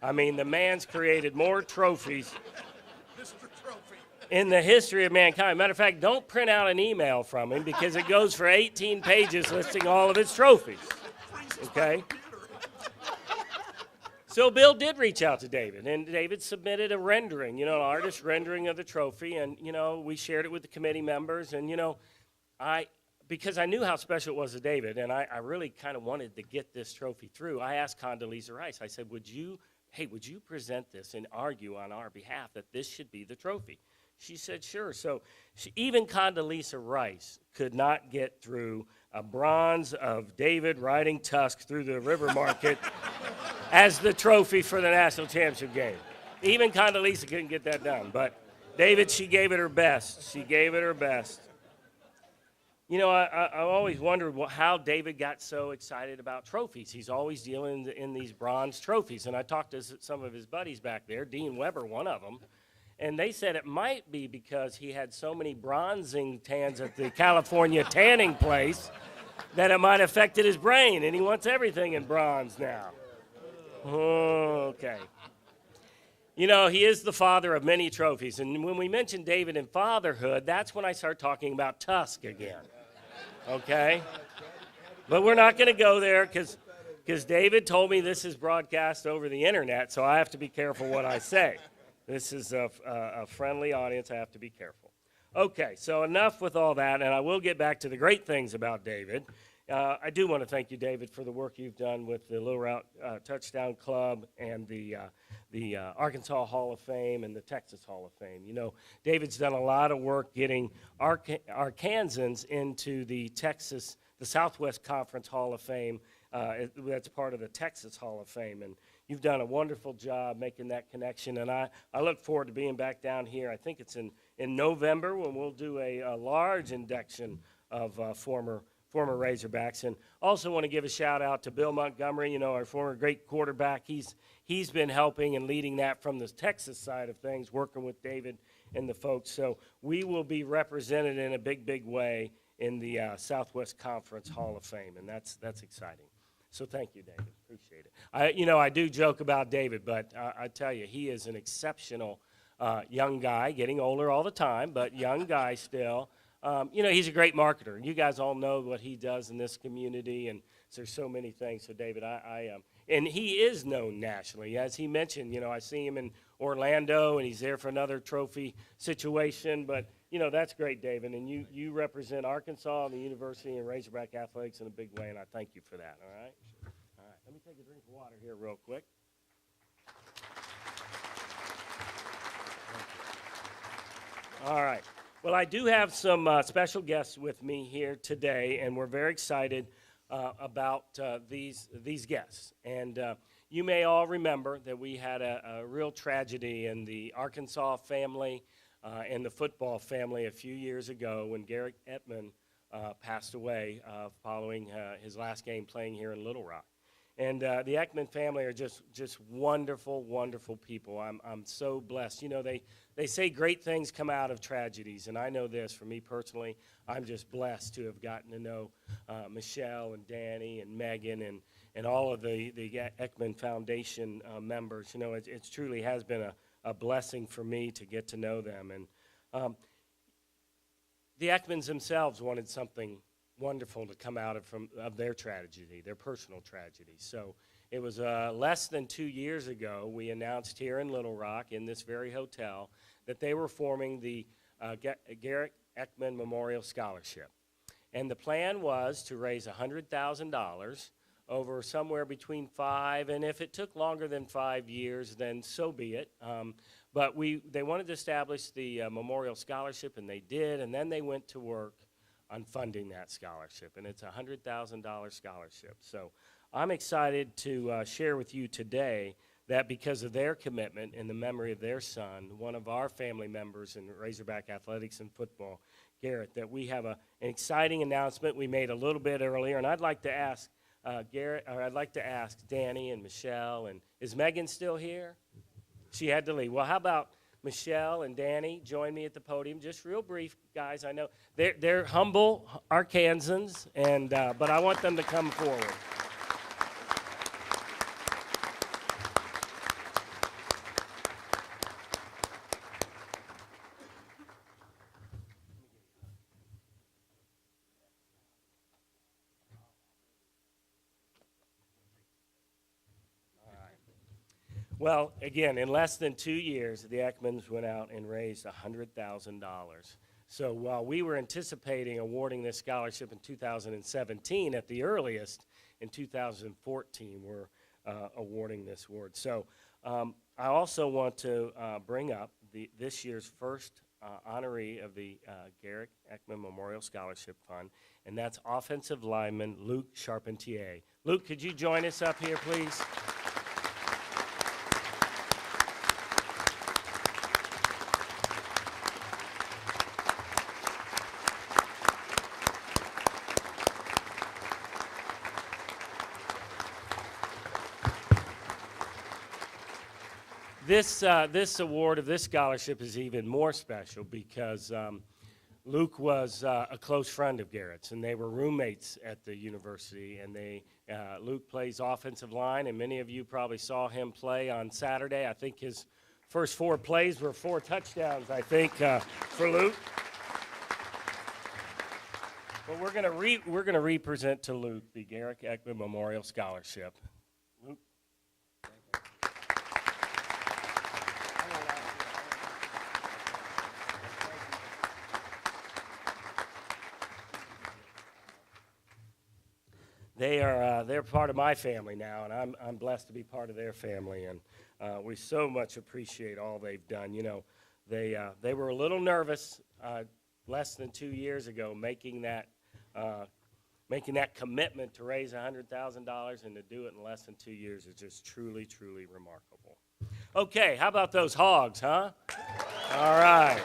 I mean, the man's created more trophies in the history of mankind. Matter of fact, don't print out an email from him because it goes for 18 pages listing all of his trophies. Okay? So Bill did reach out to David, and David submitted a rendering, an artist rendering of the trophy, and, we shared it with the committee members, and, because I knew how special it was to David, and I really kind of wanted to get this trophy through, I asked Condoleezza Rice, I said, would you present this and argue on our behalf that this should be the trophy? She said, sure. So even Condoleezza Rice could not get through a bronze of David riding Tusk through the river market as the trophy for the national championship game. Even Condoleezza couldn't get that done. But David, she gave it her best. She gave it her best. You know, I always wondered how David got so excited about trophies. He's always dealing in these bronze trophies. And I talked to some of his buddies back there, Dean Weber, one of them, and they said it might be because he had so many bronzing tans at the California tanning place that it might have affected his brain, and he wants everything in bronze now. Okay. You know, he is the father of many trophies. And when we mention David and fatherhood, that's when I start talking about Tusk again. Okay? But we're not going to go there because David told me this is broadcast over the internet, so I have to be careful what I say. This is a friendly audience. I have to be careful. Okay, so enough with all that, and I will get back to the great things about David. I do want to thank you, David, for the work you've done with the Little Rock Touchdown Club and the Arkansas Hall of Fame and the Texas Hall of Fame. You know, David's done a lot of work getting Arkansans into the Southwest Conference Hall of Fame. That's part of the Texas Hall of Fame, and you've done a wonderful job making that connection. And I look forward to being back down here. I think it's in November when we'll do a large induction of former Razorbacks. And also want to give a shout out to Bill Montgomery, you know, our former great quarterback. He's been helping and leading that from the Texas side of things, working with David and the folks. So we will be represented in a big way in the Southwest Conference Hall of Fame, and that's exciting. So thank you, David. Appreciate it. I do joke about David, but I tell you, he is an exceptional young guy, getting older all the time, but young guy still. He's a great marketer. You guys all know what he does in this community, and there's so many things. So, David, and he is known nationally. As he mentioned, I see him in Orlando, and he's there for another trophy situation. But, that's great, David. And you represent Arkansas and the university and Razorback athletics in a big way, and I thank you for that, all right? All right, let me take a drink of water here real quick. All right. Well, I do have some special guests with me here today, and we're very excited about these guests. And you may all remember that we had a real tragedy in the Arkansas family and the football family a few years ago when Garrett Ettman passed away following his last game playing here in Little Rock. And the Ekman family are just wonderful, wonderful people. I'm so blessed. They say great things come out of tragedies, and I know this for me personally. I'm just blessed to have gotten to know Michelle and Danny and Megan and all of the Ekman Foundation members. It truly has been a blessing for me to get to know them. And the Ekmans themselves wanted something wonderful to come out of their tragedy, their personal tragedy. So it was less than 2 years ago we announced here in Little Rock in this very hotel that they were forming the Garrett Ekman Memorial Scholarship. And the plan was to raise $100,000 over somewhere between 5, and if it took longer than 5 years, then so be it. But they wanted to establish the Memorial Scholarship, and they did, and then they went to work on funding that scholarship, and it's a $100,000 scholarship. So I'm excited to share with you today that because of their commitment in the memory of their son, one of our family members in Razorback athletics and football, Garrett, that we have an exciting announcement we made a little bit earlier, and I'd like to ask Danny and Michelle, and is Megan still here? She had to leave. Well, how about Michelle and Danny join me at the podium? Just real brief, guys. I know they're humble Arkansans, but I want them to come forward. Well, again, in less than 2 years, the Ekmans went out and raised $100,000. So while we were anticipating awarding this scholarship in 2017, at the earliest, in 2014, we're awarding this award. So I also want to bring up this year's first honoree of the Garrett Ekman Memorial Scholarship Fund, and that's offensive lineman Luke Charpentier. Luke, could you join us up here, please? This award of this scholarship is even more special because Luke was a close friend of Garrett's, and they were roommates at the university. And Luke plays offensive line, and many of you probably saw him play on Saturday. I think his first 4 plays were 4 touchdowns, I think, for Luke. But we're gonna represent to Luke the Garrett Ekman Memorial Scholarship. Luke. They're part of my family now, and I'm blessed to be part of their family, and we so much appreciate all they've done. You know, they were a little nervous less than 2 years ago making that commitment to raise $100,000 and to do it in less than 2 years is just truly, truly remarkable. Okay, how about those hogs, huh? All right.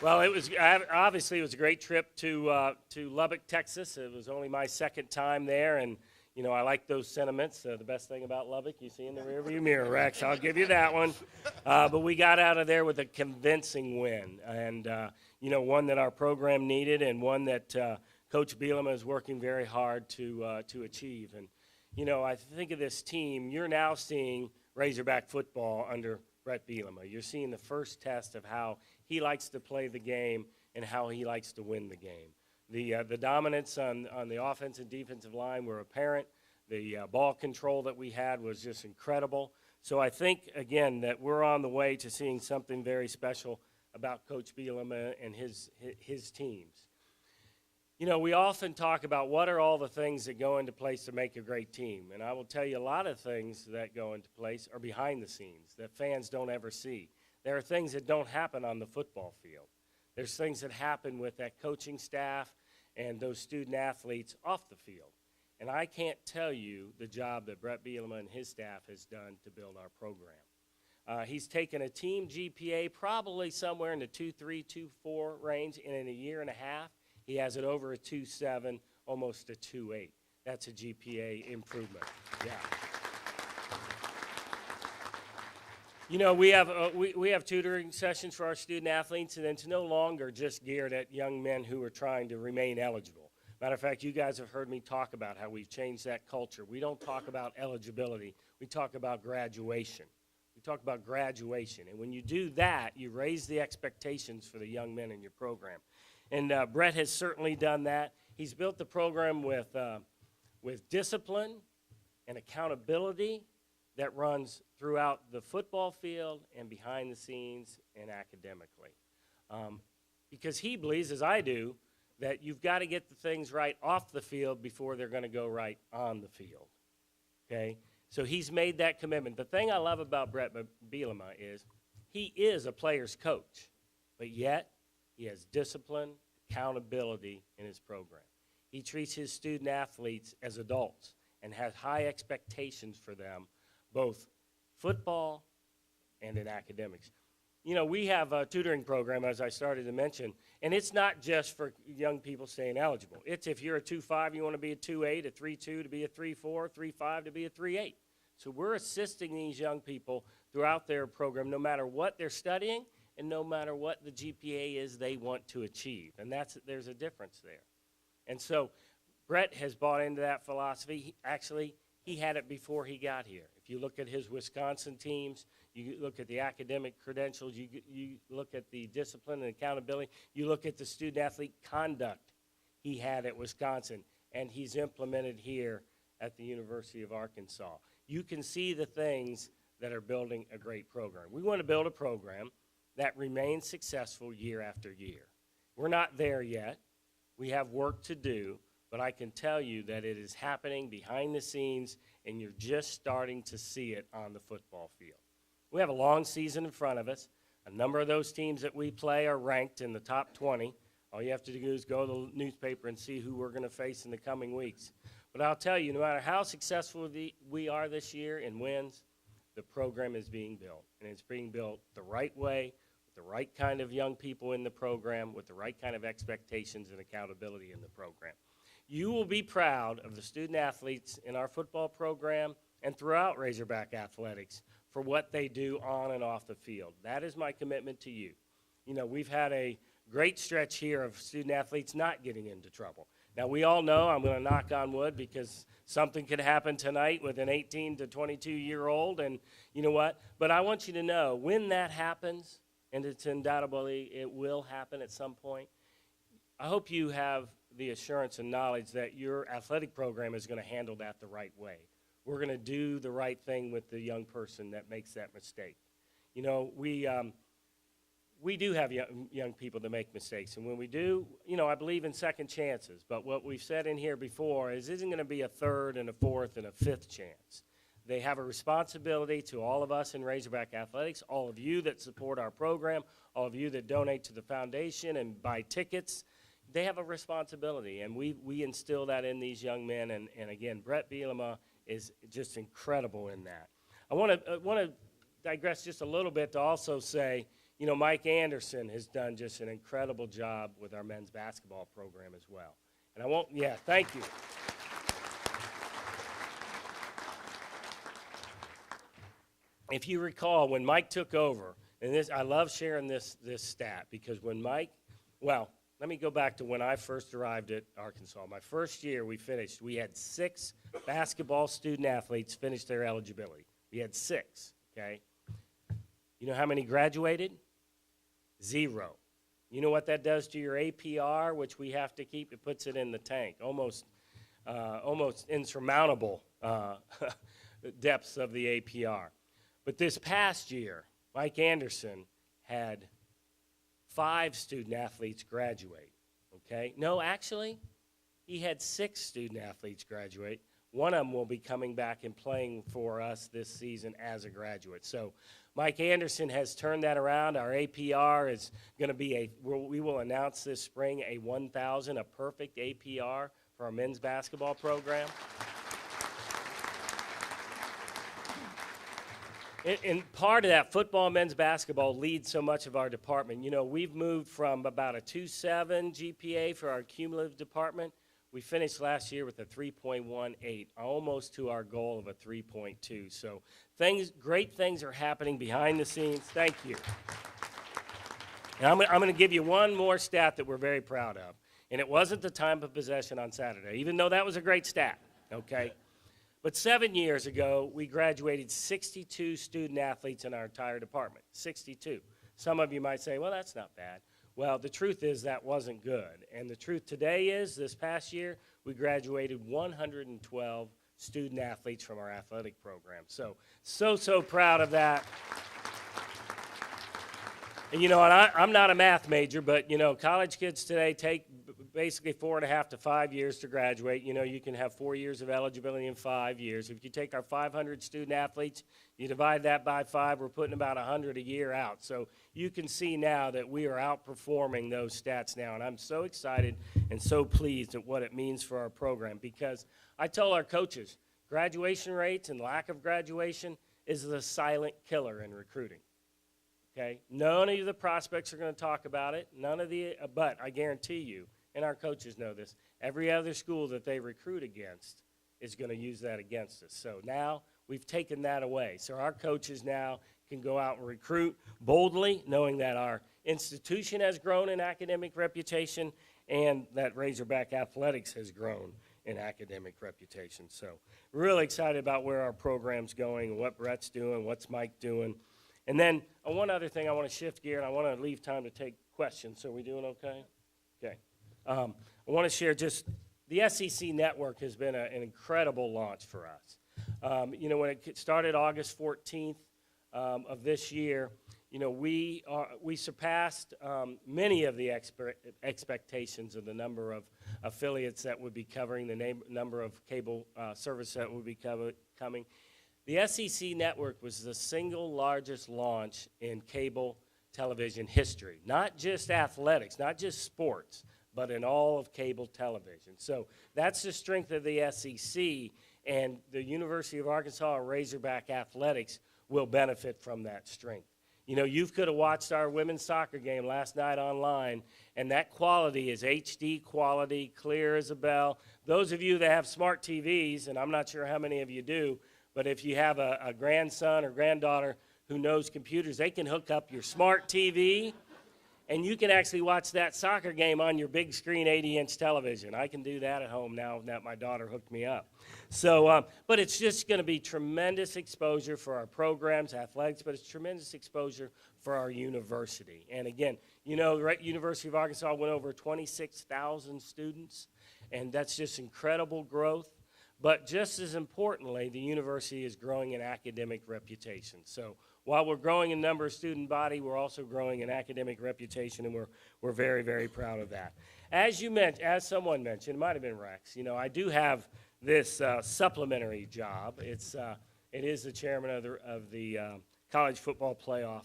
Well, it was obviously it was a great trip to Lubbock, Texas. It was only my second time there, and you know I like those sentiments. The best thing about Lubbock, you see in the rearview mirror, Rex. I'll give you that one. But we got out of there with a convincing win, and you know one that our program needed, and one that Coach Bielema is working very hard to achieve. And you know I think of this team. You're now seeing Razorback football under Brett Bielema. You're seeing the first test of how he likes to play the game and how he likes to win the game. The dominance on the offense and defensive line were apparent. The ball control that we had was just incredible. So I think, again, that we're on the way to seeing something very special about Coach Bielema and his teams. You know, we often talk about what are all the things that go into place to make a great team. And I will tell you a lot of things that go into place are behind the scenes that fans don't ever see. There are things that don't happen on the football field. There's things that happen with that coaching staff and those student athletes off the field. And I can't tell you the job that Brett Bielema and his staff has done to build our program. He's taken a team GPA probably somewhere in the 2.3, 2.4 range, and in a year and a half, he has it over a 2.7, almost a 2.8. That's a GPA improvement. Yeah. You know, we have tutoring sessions for our student athletes, and it's no longer just geared at young men who are trying to remain eligible. Matter of fact, you guys have heard me talk about how we've changed that culture. We don't talk about eligibility. We talk about graduation. We talk about graduation. And when you do that, you raise the expectations for the young men in your program. And Brett has certainly done that. He's built the program with discipline and accountability that runs throughout the football field and behind the scenes and academically. Because he believes, as I do, that you've got to get the things right off the field before they're going to go right on the field. Okay? So he's made that commitment. The thing I love about Brett Bielema is he is a player's coach, but yet he has discipline, accountability in his program. He treats his student athletes as adults and has high expectations for them, both football and in academics. You know, we have a tutoring program, as I started to mention, and it's not just for young people staying eligible. It's if you're a 2.5, you want to be a 2.8, a 3.2 to be a 3.4, 3.5 to be a 3.8. So we're assisting these young people throughout their program, no matter what they're studying and no matter what the GPA is they want to achieve. And there's a difference there. And so Brett has bought into that philosophy. He had it before he got here. If you look at his Wisconsin teams, you look at the academic credentials, you look at the discipline and accountability, you look at the student-athlete conduct he had at Wisconsin, and he's implemented here at the University of Arkansas. You can see the things that are building a great program. We want to build a program that remains successful year after year. We're not there yet. We have work to do, but I can tell you that it is happening behind the scenes, and you're just starting to see it on the football field. We have a long season in front of us. A number of those teams that we play are ranked in the top 20. All you have to do is go to the newspaper and see who we're going to face in the coming weeks. But I'll tell you, no matter how successful we are this year in wins, the program is being built. And it's being built the right way, with the right kind of young people in the program, with the right kind of expectations and accountability in the program. You will be proud of the student athletes in our football program and throughout Razorback Athletics for what they do on and off the field. That is my commitment to you. You know, we've had a great stretch here of student athletes not getting into trouble. Now, we all know, I'm going to knock on wood because something could happen tonight with an 18 to 22-year-old, and you know what? But I want you to know, when that happens, and it's undoubtedly, it will happen at some point, I hope you have the assurance and knowledge that your athletic program is going to handle that the right way. We're going to do the right thing with the young person that makes that mistake. You know, we do have young people that make mistakes, and when we do, you know, I believe in second chances. But what we've said in here before is isn't going to be a third and a fourth and a fifth chance. They have a responsibility to all of us in Razorback Athletics, all of you that support our program, all of you that donate to the foundation and buy tickets. They have a responsibility, and we instill that in these young men. And again, Brett Bielema is just incredible in that. I want to digress just a little bit to also say, you know, Mike Anderson has done just an incredible job with our men's basketball program as well. And thank you. If you recall, when Mike took over, and I love sharing this stat because when Mike, let me go back to when I first arrived at Arkansas. My first year we had 6 basketball student athletes finish their eligibility. We had 6, okay? You know how many graduated? 0. You know what that does to your APR, which we have to keep? It puts it in the tank, almost insurmountable depths of the APR. But this past year, Mike Anderson had 5 student athletes graduate, okay? No, actually, he had 6 student athletes graduate. One of them will be coming back and playing for us this season as a graduate. So Mike Anderson has turned that around. Our APR is going to be we will announce this spring a 1,000, a perfect APR for our men's basketball program. And part of that, football and men's basketball leads so much of our department. You know, we've moved from about a 2.7 GPA for our cumulative department. We finished last year with a 3.18, almost to our goal of a 3.2. So great things are happening behind the scenes. Thank you. And I'm going to give you one more stat that we're very proud of. And it wasn't the time of possession on Saturday, even though that was a great stat, okay? But 7 years ago, we graduated 62 student athletes in our entire department, 62. Some of you might say, well, that's not bad. Well, the truth is that wasn't good. And the truth today is this past year, we graduated 112 student athletes from our athletic program. So proud of that. And, you know, and I'm not a math major, but, you know, college kids today take basically 4.5 to 5 years to graduate. You know, you can have 4 years of eligibility in 5 years. If you take our 500 student athletes, you divide that by 5, we're putting about 100 a year out. So you can see now that we are outperforming those stats now. And I'm so excited and so pleased at what it means for our program because I tell our coaches, graduation rates and lack of graduation is the silent killer in recruiting. Okay? None of the prospects are going to talk about it. But I guarantee you, and our coaches know this, every other school that they recruit against is going to use that against us. So now we've taken that away. So our coaches now can go out and recruit boldly, knowing that our institution has grown in academic reputation and that Razorback Athletics has grown in academic reputation. So we're really excited about where our program's going and what Brett's doing, what's Mike doing. And then one other thing, I want to shift gear, and I want to leave time to take questions. So are we doing okay? Okay. I want to share just the SEC Network has been an incredible launch for us. You know, when it started August 14th of this year, you know, we surpassed many of the expectations of the number of affiliates that would be covering, the number of cable service that would be coming. The SEC Network was the single largest launch in cable television history, not just athletics, not just sports, but in all of cable television. So that's the strength of the SEC, and the University of Arkansas and Razorback Athletics will benefit from that strength. You know, you could have watched our women's soccer game last night online, and that quality is HD quality, clear as a bell. Those of you that have smart TVs, and I'm not sure how many of you do, but if you have a grandson or granddaughter who knows computers, they can hook up your smart TV, and you can actually watch that soccer game on your big screen 80-inch television. I can do that at home now that my daughter hooked me up. So, but it's just going to be tremendous exposure for our programs, athletics, but it's tremendous exposure for our university. And again, you know, the University of Arkansas went over 26,000 students, and that's just incredible growth. But just as importantly, the university is growing in academic reputation. So while we're growing in number of student body, we're also growing in academic reputation, and we're very, very proud of that. As you mentioned, as someone mentioned, it might have been Rex, you know, I do have this supplementary job. It is the chairman of the college football playoff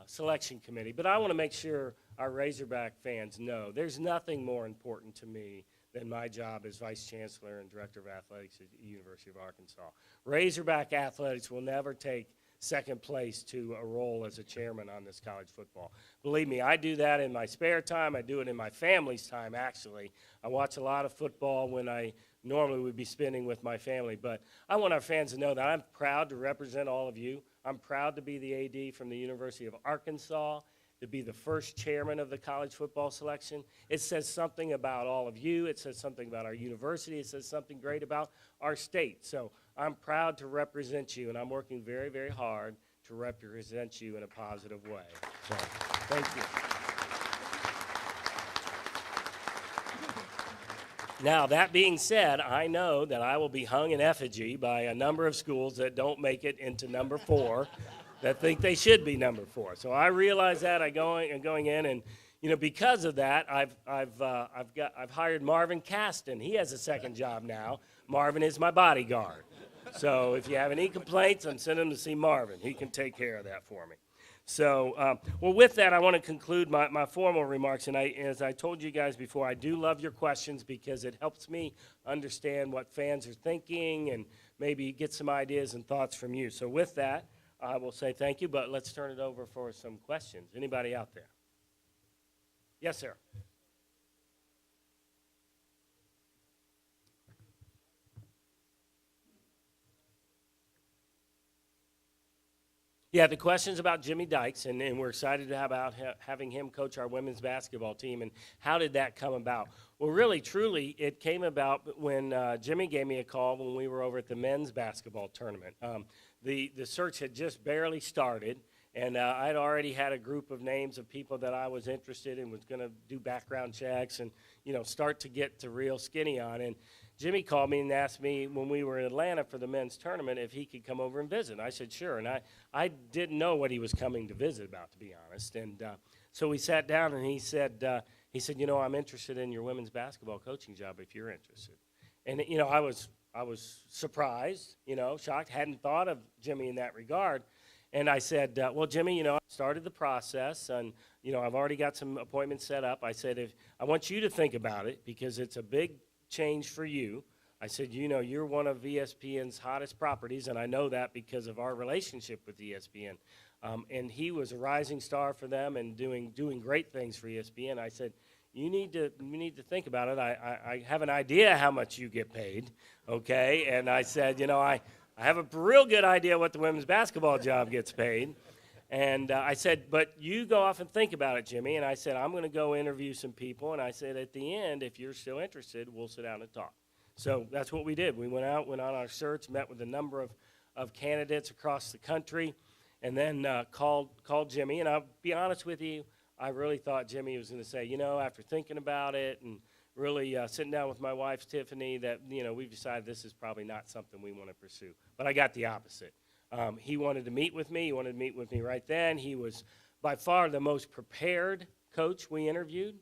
selection committee. But I want to make sure our Razorback fans know there's nothing more important to me than my job as Vice Chancellor and Director of Athletics at the University of Arkansas. Razorback athletics will never take second place to a role as a chairman on this college football. Believe me, I do that in my spare time. I do it in my family's time, actually. I watch a lot of football when I normally would be spending with my family. But I want our fans to know that I'm proud to represent all of you. I'm proud to be the AD from the University of Arkansas, to be the first chairman of the college football selection. It says something about all of you. It says something about our university. It says something great about our state. So I'm proud to represent you, and I'm working very, very hard to represent you in a positive way. So thank you. Now, that being said, I know that I will be hung in effigy by a number of schools that don't make it into number 4, that think they should be number 4. So I realize that I'm going in, and you know, because of that, I've hired Marvin Caston. He has a second job now. Marvin is my bodyguard. So if you have any complaints, I'm sending him to see Marvin. He can take care of that for me. So, well, with that, I want to conclude my formal remarks. And as I told you guys before, I do love your questions because it helps me understand what fans are thinking and maybe get some ideas and thoughts from you. So with that, I will say thank you, but let's turn it over for some questions. Anybody out there? Yes, sir. Yeah, the question's about Jimmy Dykes, and we're excited about having him coach our women's basketball team. And how did that come about? Well, really, truly, it came about when Jimmy gave me a call when we were over at the men's basketball tournament. The search had just barely started, and I'd already had a group of names of people that I was interested in, was going to do background checks and, you know, start to get to real skinny on. And Jimmy called me and asked me when we were in Atlanta for the men's tournament if he could come over and visit. And I said, sure. And I didn't know what he was coming to visit about, to be honest. And so we sat down, and he said, you know, I'm interested in your women's basketball coaching job if you're interested. And, you know, I was surprised, you know, shocked, hadn't thought of Jimmy in that regard. And I said, well, Jimmy, you know, I started the process, and, you know, I've already got some appointments set up. I said, I want you to think about it because it's a big change for you. I said, you know, you're one of ESPN's hottest properties, and I know that because of our relationship with ESPN. And he was a rising star for them and doing great things for ESPN. I said, you need to think about it. I have an idea how much you get paid, okay? And I said, you know, I have a real good idea what the women's basketball job gets paid. And I said, but you go off and think about it, Jimmy. And I said, I'm going to go interview some people. And I said, at the end, if you're still interested, we'll sit down and talk. So that's what we did. We went on our search, met with a number of candidates across the country, and then called Jimmy. And I'll be honest with you, I really thought Jimmy was going to say, you know, after thinking about it and really sitting down with my wife, Tiffany, that, you know, we've decided this is probably not something we want to pursue. But I got the opposite. He wanted to meet with me. He wanted to meet with me right then. He was by far the most prepared coach we interviewed.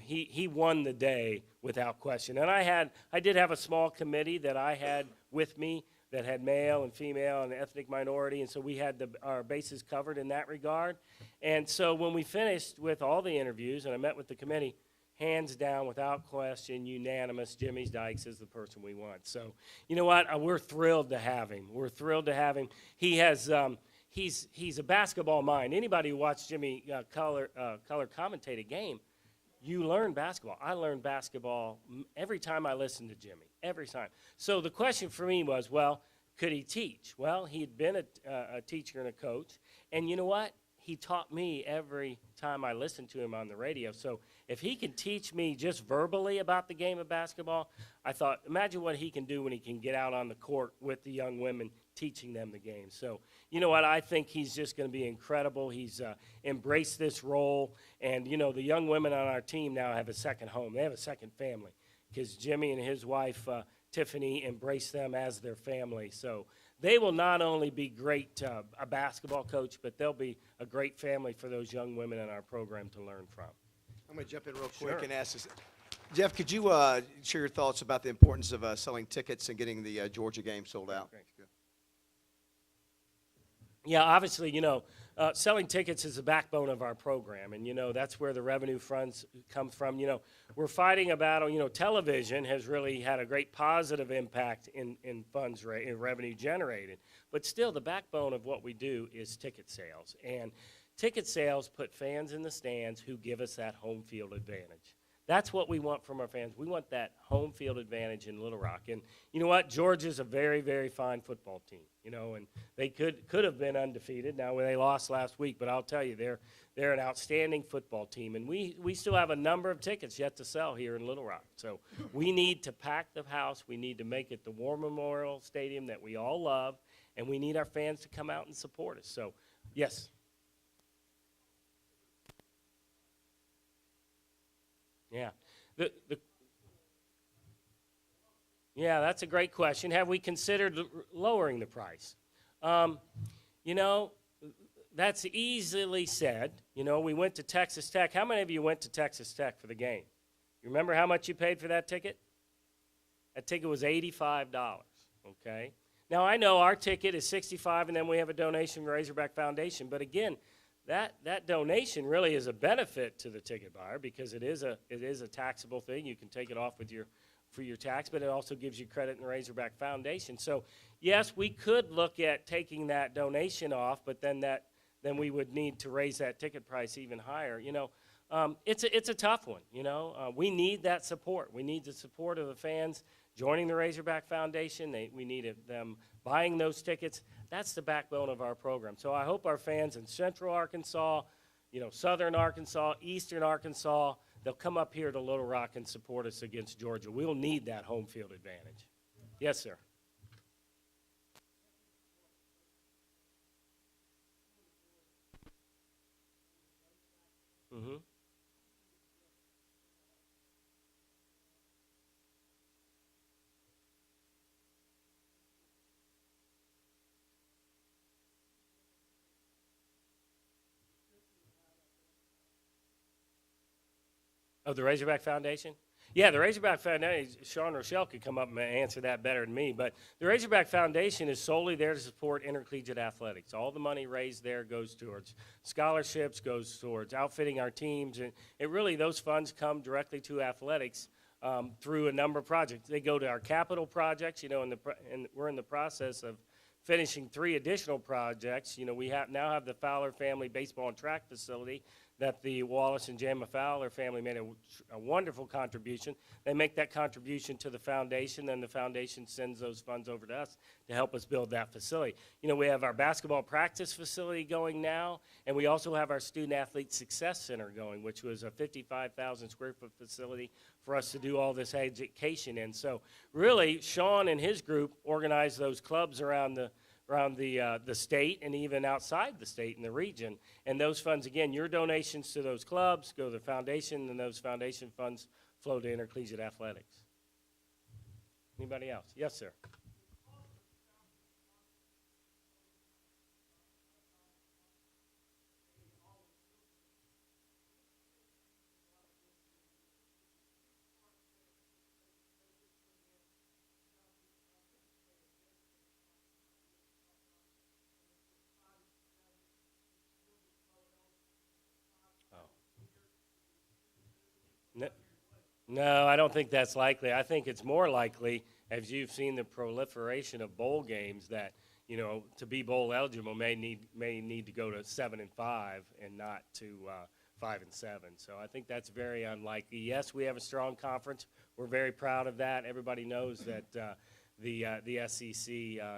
He won the day without question. And I did have a small committee that I had with me that had male and female and ethnic minority, and so we had our bases covered in that regard. And so when we finished with all the interviews and I met with the committee, hands down, without question, unanimous, Jimmy Dykes is the person we want. So, you know what? We're thrilled to have him. We're thrilled to have him. He has he's a basketball mind. Anybody who watched Jimmy color commentate a game, you learn basketball. I learned basketball every time I listened to Jimmy, every time. So the question for me was, well, could he teach? Well, he'd been a teacher and a coach, and you know what? He taught me every time I listened to him on the radio. So if he can teach me just verbally about the game of basketball, I thought, imagine what he can do when he can get out on the court with the young women teaching them the game. So you know what? I think he's just going to be incredible. He's embraced this role. And, you know, the young women on our team now have a second home. They have a second family because Jimmy and his wife, Tiffany, embrace them as their family. So they will not only be great a basketball coach, but they'll be a great family for those young women in our program to learn from. I'm going to jump in real quick and ask this. Jeff, could you share your thoughts about the importance of selling tickets and getting the Georgia game sold out? Yeah, obviously, you know, selling tickets is the backbone of our program, and, you know, that's where the revenue funds come from. You know, we're fighting a battle. You know, television has really had a great positive impact in funds, in revenue generated, but still the backbone of what we do is ticket sales, and ticket sales put fans in the stands who give us that home field advantage. That's what we want from our fans. We want that home field advantage in Little Rock. And you know what? Georgia's a very, very fine football team, you know, and they could have been undefeated. Now, they lost last week, but I'll tell you, they're an outstanding football team. And we still have a number of tickets yet to sell here in Little Rock. So we need to pack the house. We need to make it the War Memorial Stadium that we all love, and we need our fans to come out and support us. So, yes. Yeah. Yeah, that's a great question. Have we considered lowering the price? You know, that's easily said. You know, we went to Texas Tech. How many of you went to Texas Tech for the game? You remember how much you paid for that ticket? That ticket was $85, okay? Now, I know our ticket is $65, and then we have a donation from Razorback Foundation, but again, that donation really is a benefit to the ticket buyer because it is a taxable thing. You can take it off for your tax, but it also gives you credit in the Razorback Foundation. So yes, we could look at taking that donation off, but then we would need to raise that ticket price even higher. You know, it's a tough one. You know, we need that support. We need the support of the fans joining the Razorback Foundation. We need them buying those tickets. That's the backbone of our program. So I hope our fans in Central Arkansas, you know, Southern Arkansas, Eastern Arkansas, they'll come up here to Little Rock and support us against Georgia. We'll need that home field advantage. Yes, sir. Mm-hmm. Of the Razorback Foundation? Yeah, the Razorback Foundation, Sean Rochelle could come up and answer that better than me, but the Razorback Foundation is solely there to support intercollegiate athletics. All the money raised there goes towards scholarships, goes towards outfitting our teams, and those funds come directly to athletics through a number of projects. They go to our capital projects, you know, and we're in the process of finishing 3 additional projects. You know, we now have the Fowler family baseball and track facility that the Wallace and Jamma Fowler family made a wonderful contribution. They make that contribution to the foundation, then the foundation sends those funds over to us to help us build that facility. You know, we have our basketball practice facility going now, and we also have our Student Athlete Success Center going, which was a 55,000 square foot facility for us to do all this education in. So really, Sean and his group organize those clubs around the state and even outside the state and the region. And those funds, again, your donations to those clubs go to the foundation, and those foundation funds flow to intercollegiate athletics. Anybody else? Yes, sir. No, I don't think that's likely. I think it's more likely as you've seen the proliferation of bowl games that, to be bowl eligible may need to go to 7-5 and not to 5-7. So I think that's very unlikely. Yes, we have a strong conference. We're very proud of that. Everybody knows that the SEC,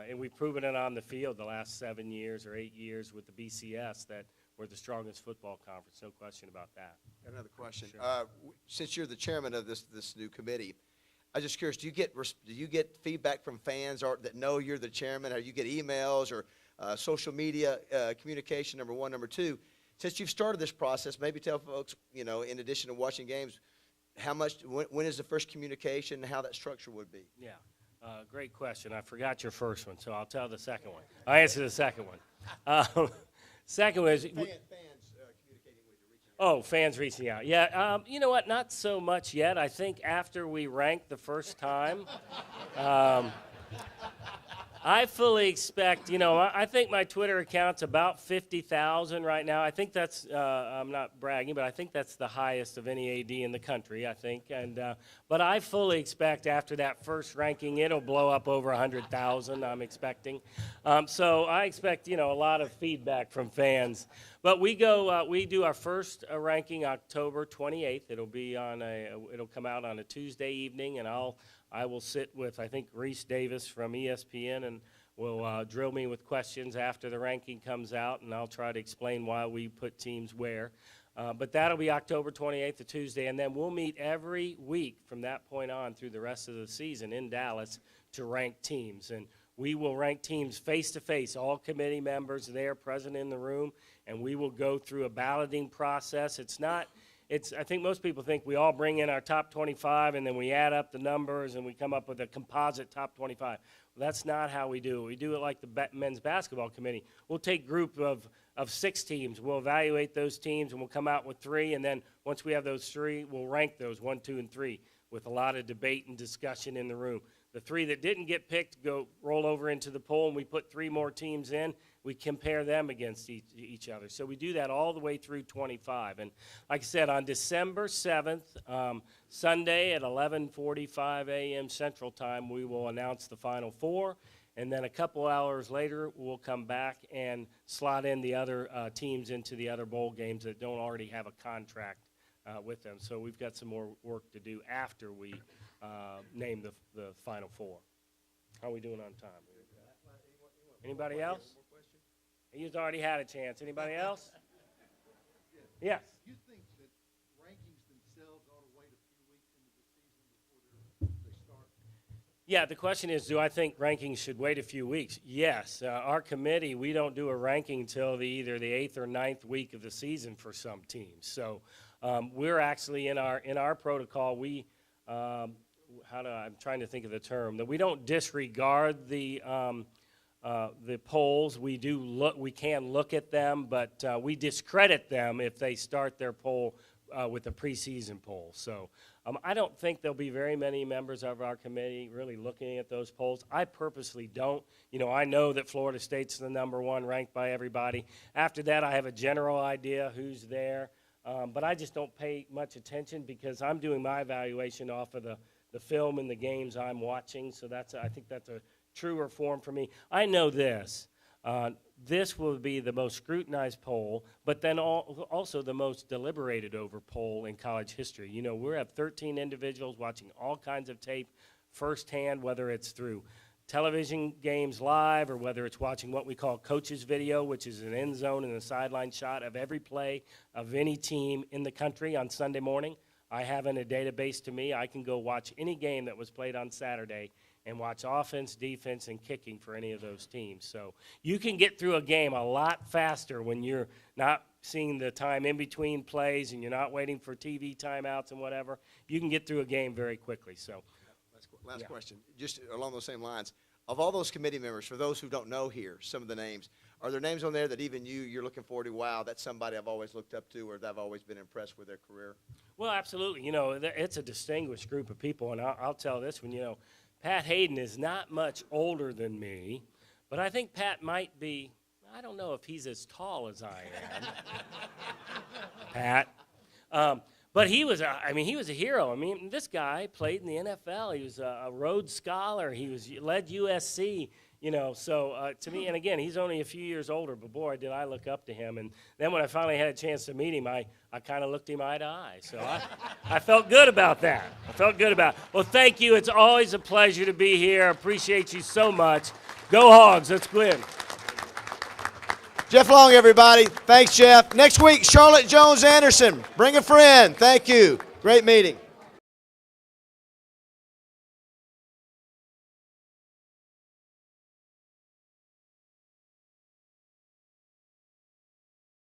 and we've proven it on the field the last 7 years or 8 years with the BCS that we're the strongest football conference. No question about that. Another question. Sure. Since you're the chairman of this new committee, I'm just curious, do you get feedback from fans that know you're the chairman, or you get emails or social media communication, number one? Number two, since you've started this process, maybe tell folks, in addition to watching games, when is the first communication and how that structure would be? Yeah, great question. I forgot your first one, so I'll tell the second one. I'll answer the second one. Second one is... Fans communicating with you, reaching out. Oh, fans reaching out. Yeah, you know what? Not so much yet. I think after we ranked the first time, I fully expect, I think my Twitter account's about 50,000 right now. I think that's, I'm not bragging, but I think that's the highest of any AD in the country, I think. But I fully expect after that first ranking, it'll blow up over 100,000, I'm expecting. So I expect, a lot of feedback from fans. But we do our first ranking October 28th. It'll come out on a Tuesday evening, and I will sit with, I think, Reese Davis from ESPN, and will drill me with questions after the ranking comes out, and I'll try to explain why we put teams where. But that'll be October 28th, a Tuesday, and then we'll meet every week from that point on through the rest of the season in Dallas to rank teams. And we will rank teams face-to-face, all committee members there present in the room, and we will go through a balloting process. I think most people think we all bring in our top 25 and then we add up the numbers and we come up with a composite top 25. Well, that's not how we do it. We do it like the men's basketball committee. We'll take a group of 6 teams. We'll evaluate those teams and we'll come out with 3. And then once we have those 3, we'll rank those 1, 2, and 3 with a lot of debate and discussion in the room. The 3 that didn't get picked roll over into the poll, and we put 3 more teams in. We compare them against each other. So we do that all the way through 25. And like I said, on December 7th, Sunday at 11:45 a.m. Central Time, we will announce the Final 4. And then a couple hours later, we'll come back and slot in the other teams into the other bowl games that don't already have a contract with them. So we've got some more work to do after we name the Final 4. How are we doing on time? Anybody else? He's already had a chance. Anybody else? Yes. Do you think that rankings themselves ought to wait a few weeks into the season before they start? Yeah, the question is, do I think rankings should wait a few weeks? Yes. Our committee, we don't do a ranking until either the 8th or 9th week of the season for some teams. So we're actually in our protocol, I'm trying to think of the term, that we don't disregard the polls. We can look at them, but we discredit them if they start their poll with a preseason poll. So I don't think there'll be very many members of our committee really looking at those polls. I purposely don't. I know that Florida State's the number 1 ranked by everybody. After that, I have a general idea who's there, but I just don't pay much attention because I'm doing my evaluation off of the film and the games I'm watching. So I think that's a truer form for me. I know this. This will be the most scrutinized poll, but then also the most deliberated over poll in college history. We have 13 individuals watching all kinds of tape firsthand, whether it's through television games live or whether it's watching what we call coach's video, which is an end zone and a sideline shot of every play of any team in the country on Sunday morning. I have in a database to me. I can go watch any game that was played on Saturday and watch offense, defense, and kicking for any of those teams. So you can get through a game a lot faster when you're not seeing the time in between plays and you're not waiting for TV timeouts and whatever. You can get through a game very quickly. So, last question, just along those same lines. Of all those committee members, for those who don't know here, some of the names, are there names on there that even you're looking forward to, wow, that's somebody I've always looked up to or that I've always been impressed with their career? Well, absolutely. It's a distinguished group of people, and I'll tell this one, Pat Hayden is not much older than me, but I think Pat might be, I don't know if he's as tall as I am, Pat. But he was he was a hero. I mean, this guy played in the NFL. He was a Rhodes Scholar. He led USC. So to me, and again, he's only a few years older, but boy, did I look up to him. And then when I finally had a chance to meet him, I kind of looked him eye to eye. So I felt good about that. Well, thank you. It's always a pleasure to be here. I appreciate you so much. Go Hogs. Let's win. Jeff Long, everybody. Thanks, Jeff. Next week, Charlotte Jones Anderson. Bring a friend. Thank you. Great meeting.